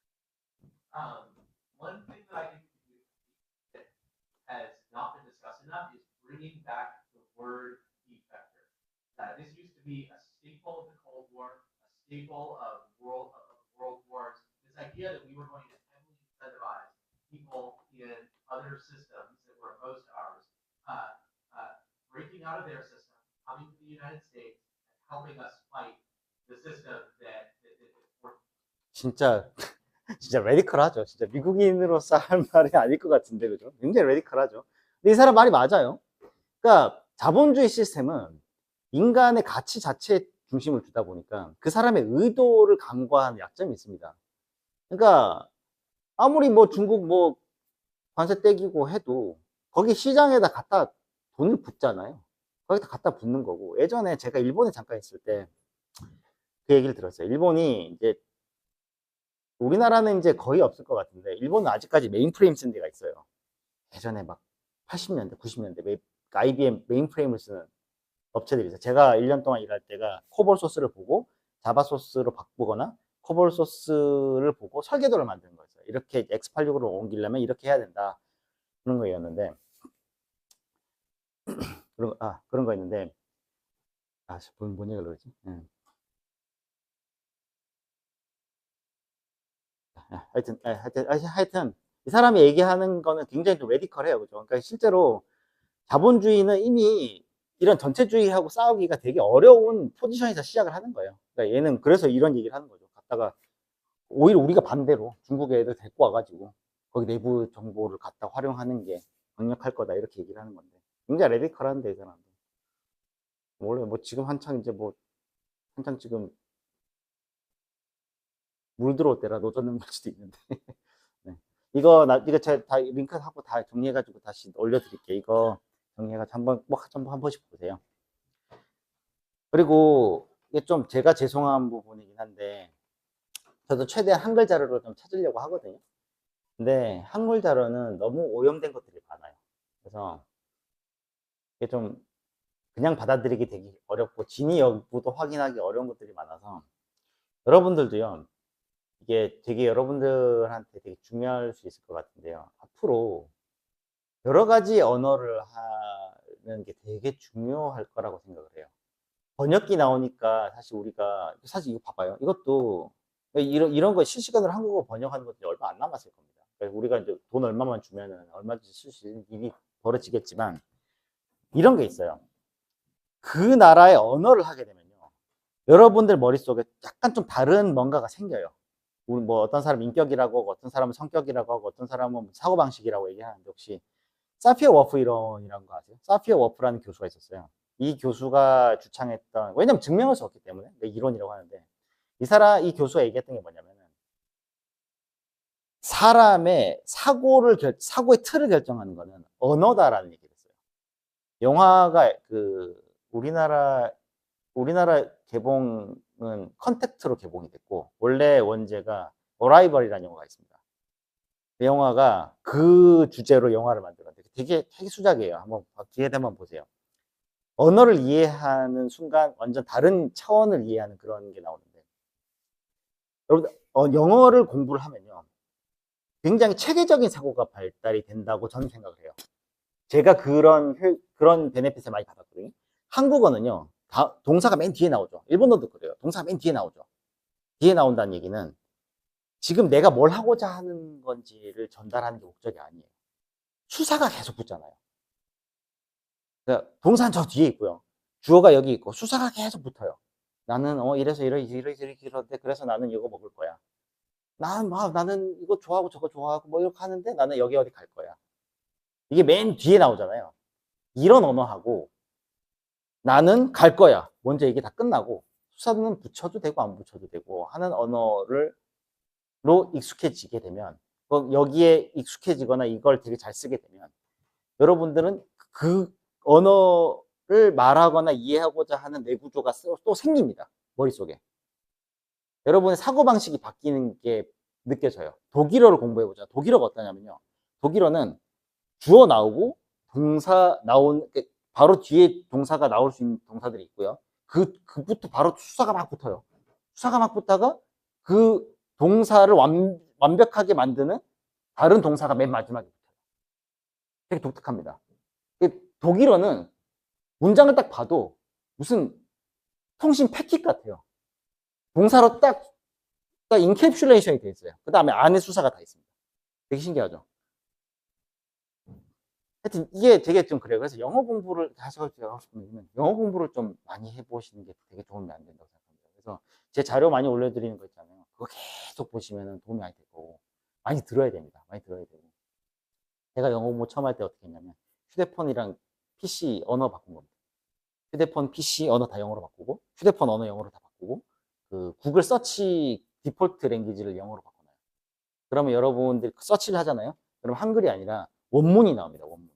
One thing that I think we can do that has not been discussed enough is bringing back the word defector. This used to be a staple of the Cold War, a staple of world wars. This idea that we were going to heavily incentivize people in other systems that were opposed to ours, breaking out of their system, coming to the United States, and helping us fight the system that 진짜 진짜 레디컬하죠. 진짜 미국인으로서 할 말이 아닐 것 같은데, 그죠? 굉장히 레디컬하죠. 근데 이 사람 말이 맞아요. 그러니까 자본주의 시스템은 인간의 가치 자체에 중심을 두다 보니까 그 사람의 의도를 간과하는 약점이 있습니다. 그러니까 아무리 뭐 중국 뭐 관세 떼기고 해도 거기 시장에다 갖다 돈을 붓잖아요. 거기다 갖다 붓는 거고. 예전에 제가 일본에 잠깐 있을 때 그 얘기를 들었어요. 일본이 이제 우리나라는 이제 거의 없을 것 같은데 일본은 아직까지 메인프레임 쓴 데가 있어요. 예전에 막 80년대, 90년대 IBM 메인프레임을 쓰는 업체들이 있어요. 제가 1년 동안 일할 때가 코볼 소스를 보고 자바 소스로 바꾸거나 코볼 소스를 보고 설계도를 만드는 거였어요. 이렇게 X86으로 옮기려면 이렇게 해야 된다. 그런 거였는데 그런 거였는데 뭔 얘기를 그러지? 하여튼 이 사람이 얘기하는 거는 굉장히 좀 레디컬해요. 그죠? 그러니까 실제로 자본주의는 이미 이런 전체주의하고 싸우기가 되게 어려운 포지션에서 시작을 하는 거예요. 그러니까 얘는 그래서 이런 얘기를 하는 거죠. 갖다가 오히려 우리가 반대로 중국의 애들 데리고 와가지고 거기 내부 정보를 갖다 활용하는 게 강력할 거다 이렇게 얘기를 하는 건데 굉장히 레디컬한데 이 사람도 원래 뭐 지금 한창 지금 물 들어올 때라 노젓는 걸 수도 있는데 네. 이거 제가 다 링크하고 다 정리해가지고 다시 올려드릴게요. 이거 정리해가지고 한 번씩 보세요. 그리고 이게 좀 제가 죄송한 부분이긴 한데 저도 최대한 한글 자료를 좀 찾으려고 하거든요. 근데 한글 자료는 너무 오염된 것들이 많아요. 그래서 이게 좀 그냥 받아들이기 되게 어렵고 진위 여부도 확인하기 어려운 것들이 많아서 여러분들도요. 이게 되게 여러분들한테 되게 중요할 수 있을 것 같은데요. 앞으로 여러 가지 언어를 하는 게 되게 중요할 거라고 생각을 해요. 번역기 나오니까 사실 이거 봐봐요. 이것도 이런 거 실시간으로 한국어 번역하는 것들이 얼마 안 남았을 겁니다. 그러니까 우리가 이제 돈 얼마만 주면은 얼마든지 쓸 수 있는 일이 벌어지겠지만 이런 게 있어요. 그 나라의 언어를 하게 되면요. 여러분들 머릿속에 약간 좀 다른 뭔가가 생겨요. 우리 뭐 어떤 사람은 인격이라고 하고 어떤 사람은 성격이라고 하고 어떤 사람은 사고방식이라고 얘기하는데 혹시 사피어 워프 이론이라는 거 아세요? 사피어 워프라는 교수가 있었어요. 이 교수가 주창했던, 왜냐면 증명할 수 없기 때문에 이론이라고 하는데 이 교수가 얘기했던 게 뭐냐면은 사람의 사고의 틀을 결정하는 거는 언어다라는 얘기를 했어요. 영화가 우리나라 개봉은 컨택트로 개봉이 됐고 원래 원제가 어라이벌이라는 영화가 있습니다. 이 영화가 그 주제로 영화를 만들었는데 되게 수작이에요. 한번 기회 되면 보세요. 언어를 이해하는 순간 완전 다른 차원을 이해하는 그런 게 나오는데 여러분 영어를 공부를 하면요 굉장히 체계적인 사고가 발달이 된다고 저는 생각을 해요. 제가 그런 베네핏을 많이 받았거든요. 한국어는요 동사가 맨 뒤에 나오죠. 일본어도 그래요. 동사가 맨 뒤에 나오죠. 뒤에 나온다는 얘기는 지금 내가 뭘 하고자 하는 건지를 전달하는 게 목적이 아니에요. 수사가 계속 붙잖아요. 그러니까 동사는 저 뒤에 있고요. 주어가 여기 있고 수사가 계속 붙어요. 나는 이래서 이러는데 그래서 나는 이거 먹을 거야. 나는 이거 좋아하고 저거 좋아하고 뭐 이렇게 하는데 나는 여기 어디 갈 거야. 이게 맨 뒤에 나오잖아요. 이런 언어하고 나는 갈 거야. 먼저 이게 다 끝나고 수사는 붙여도 되고 안 붙여도 되고 하는 언어로 익숙해지게 되면 여기에 익숙해지거나 이걸 되게 잘 쓰게 되면 여러분들은 그 언어를 말하거나 이해하고자 하는 뇌구조가 또 생깁니다. 머릿속에. 여러분의 사고방식이 바뀌는 게 느껴져요. 독일어를 공부해보자. 독일어가 어떠냐면요. 독일어는 주어 나오고 동사 바로 뒤에 동사가 나올 수 있는 동사들이 있고요. 그부터 바로 수사가 막 붙어요. 수사가 막 붙다가 그 동사를 완벽하게 만드는 다른 동사가 맨 마지막에 붙어요. 되게 독특합니다. 독일어는 문장을 딱 봐도 무슨 통신 패킷 같아요. 동사로 딱 인캡슐레이션이 돼 있어요. 그 다음에 안에 수사가 다 있습니다. 되게 신기하죠? 하여튼 이게 되게 좀 그래요. 그래서 영어 공부를 하고 싶으면 영어 공부를 좀 많이 해보시는 게 되게 도움이 안 된다고 생각합니다. 그래서 제 자료 많이 올려드리는 거 있잖아요. 그거 계속 보시면 도움이 많이 되고 많이 들어야 됩니다. 많이 들어야 되고. 제가 영어 공부 처음 할 때 어떻게 했냐면 휴대폰이랑 PC 언어 바꾼 겁니다. 휴대폰, PC 언어 다 영어로 바꾸고 휴대폰 언어 영어로 다 바꾸고 그 구글 서치 디폴트 랭귀지를 영어로 바꿔놔요. 그러면 여러분들 서치를 하잖아요. 그럼 한글이 아니라 원문이 나옵니다. 원문.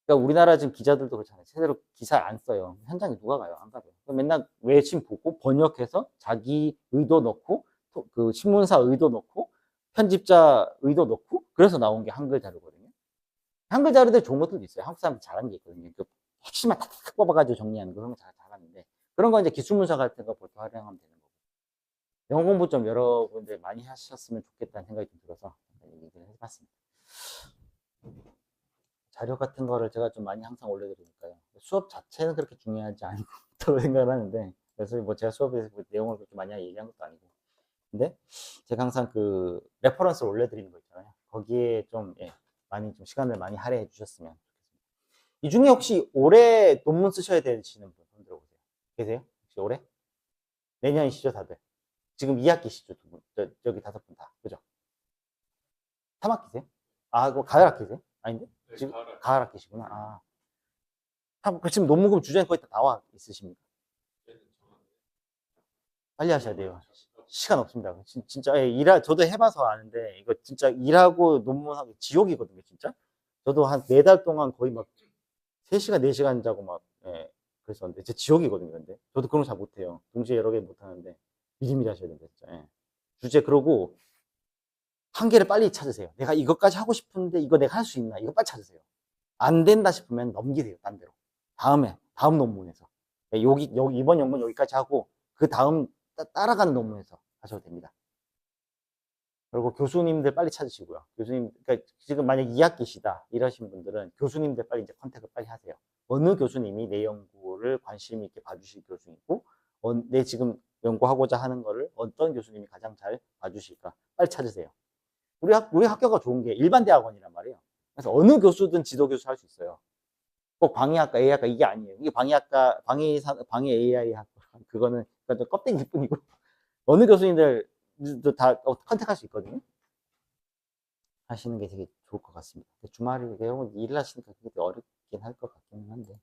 그러니까 우리나라 지금 기자들도 그렇잖아요. 제대로 기사 안 써요. 현장에 누가 가요? 안 가요. 맨날 외신 보고 번역해서 자기 의도 넣고 그 신문사 의도 넣고 편집자 의도 넣고 그래서 나온 게 한글 자료거든요. 한글 자료들 좋은 것들도 있어요. 한국 사람들 잘하는 게 있거든요. 그 핵심만 탁탁 뽑아가지고 정리하는 거 그런 거 잘하는데 그런 거 이제 기술문서 같은 거 볼 때 활용하면 되는 거고. 영어 공부 좀 여러분들 많이 하셨으면 좋겠다는 생각이 좀 들어서 얘기를 해봤습니다. 자료 같은 거를 제가 좀 많이 항상 올려드리니까요. 수업 자체는 그렇게 중요하지 않다고 생각을 하는데, 그래서 뭐 제가 수업에서 그 내용을 그렇게 많이 얘기한 것도 아니고. 근데 제가 항상 그 레퍼런스를 올려드리는 거 있잖아요. 거기에 좀, 많이 좀 시간을 많이 할애해 주셨으면 좋겠습니다. 이 중에 혹시 올해 논문 쓰셔야 되시는 분 손 들어보세요. 계세요? 혹시 올해? 내년이시죠, 다들? 지금 2학기시죠, 두 분? 저기 5분 다. 그죠? 3학기세요? 아, 그거 가을 학기세요? 아닌데? 네, 지금 가을 가을 학기시구나. 아. 지금 논문 주제는 거의 다 나와 있으십니까? 빨리 하셔야 돼요. 시간 없습니다. 진짜 저도 해봐서 아는데 이거 진짜 일하고 논문하고 지옥이거든요, 진짜. 저도 한 4달 동안 거의 막 3시간, 4시간 자고 막 그랬었는데 진짜 지옥이거든요. 근데 저도 그런 거 잘 못해요. 동시에 여러 개 못하는데 미리미리 하셔야 됩니다, 진짜. 주제 그러고 한계를 빨리 찾으세요. 내가 이것까지 하고 싶은데 이거 내가 할 수 있나? 이거 빨리 찾으세요. 안 된다 싶으면 넘기세요, 딴 데로. 다음 논문에서. 여기 이번 연문 여기까지 하고 그 다음 따라가는 논문에서 하셔도 됩니다. 그리고 교수님들 빨리 찾으시고요. 그러니까 지금 만약 2학기시다 이러신 분들은 교수님들 빨리 이제 컨택을 빨리 하세요. 어느 교수님이 내 연구를 관심 있게 봐주실 교수이고, 내 지금 연구하고자 하는 거를 어떤 교수님이 가장 잘 봐주실까 빨리 찾으세요. 우리 학교가 좋은 게 일반 대학원이란 말이에요. 그래서 어느 교수든 지도 교수 할 수 있어요. 꼭 방위학과, A학과 이게 아니에요. 이게 방위 AI 학과 그거는 좀 껍데기일 뿐이고 어느 교수님들도 다 컨택할 수 있거든요. 하시는 게 되게 좋을 것 같습니다. 주말에 여러분 일을 하시니까 그게 되게 어렵긴 할 것 같기는 한데.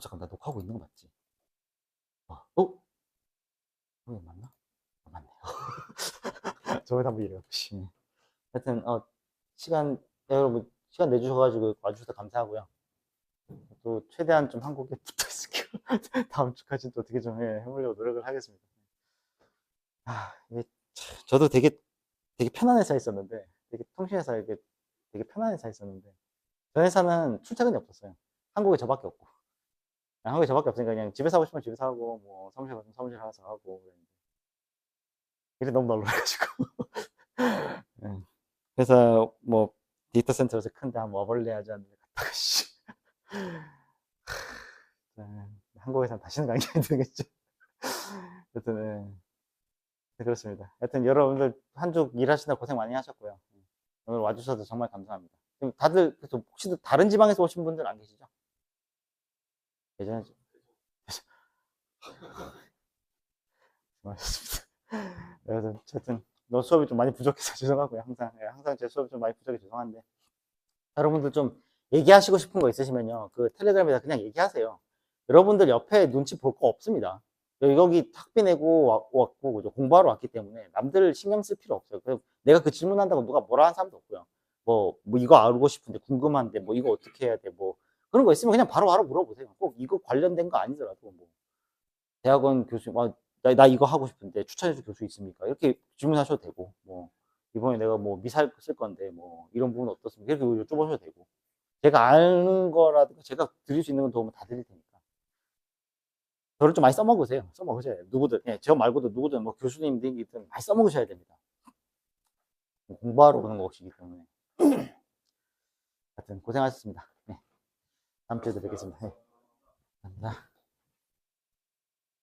잠깐 나 녹화하고 있는 거 맞지? 맞나? 맞네요. 저번에 한번 이래요. 하여튼 여러분 시간 내주셔가지고 와주셔서 감사하고요. 또 최대한 좀 한국에 붙어 있을게요. 다음 주까지 또 어떻게 좀 해보려고 노력을 하겠습니다. 저도 되게 편한 회사에 있었는데, 되게 통신회사 이렇게 되게 편한 회사에 있었는데, 저 회사는 출퇴근이 없었어요. 한국에 저밖에 없고. 한국에 저밖에 없으니까 그냥 집에서 하고 싶으면 집에서 하고, 뭐 사무실 가서 사무실 가서 하고, 일이 너무 널널해가지고. 그래서 뭐 데이터 센터에서 큰데 한번 와볼래 하지 않는데 갔다가 한국에서는 다시는 가기 힘들겠죠. 하여튼 그렇습니다. 하여튼 여러분들 한 주 일하시다 고생 많이 하셨고요. 오늘 와주셔서 정말 감사합니다. 다들 혹시 다른 지방에서 오신 분들 안 계시죠? 예전에 수고하셨습니다. 그래서 어쨌든 너 수업이 좀 많이 부족해서 죄송하고요. 항상 제 수업이 좀 많이 부족해 죄송한데 여러분들 좀 얘기하시고 싶은 거 있으시면요. 그 텔레그램에다 그냥 얘기하세요. 여러분들 옆에 눈치 볼 거 없습니다. 여기 학비 내고 왔고 공부하러 왔기 때문에 남들 신경 쓸 필요 없어요. 그래서 내가 그 질문한다고 누가 뭐라 하는 사람도 없고요. 뭐 이거 알고 싶은데 궁금한데 뭐 이거 어떻게 해야 돼 뭐 그런 거 있으면 그냥 바로 물어보세요. 꼭 이거 관련된 거 아니더라도 뭐 대학원 교수님 나 이거 하고 싶은데 추천해줄 교수 있습니까? 이렇게 질문하셔도 되고 뭐 이번에 내가 뭐 미사일 쓸 건데 뭐 이런 부분 어떻습니까? 이렇게 여쭤보셔도 되고 제가 아는 거라든가 제가 드릴 수 있는 건 도움을 다 드릴 테니까 저를 좀 많이 써먹으세요. 써먹으셔야 돼요. 누구든 저 말고도 누구든 뭐 교수님들이든 많이 써먹으셔야 됩니다. 공부하러 오는 것이기 때문에 하여튼 고생하셨습니다. 네. 다음 주에도 뵙겠습니다. 네. 감사합니다.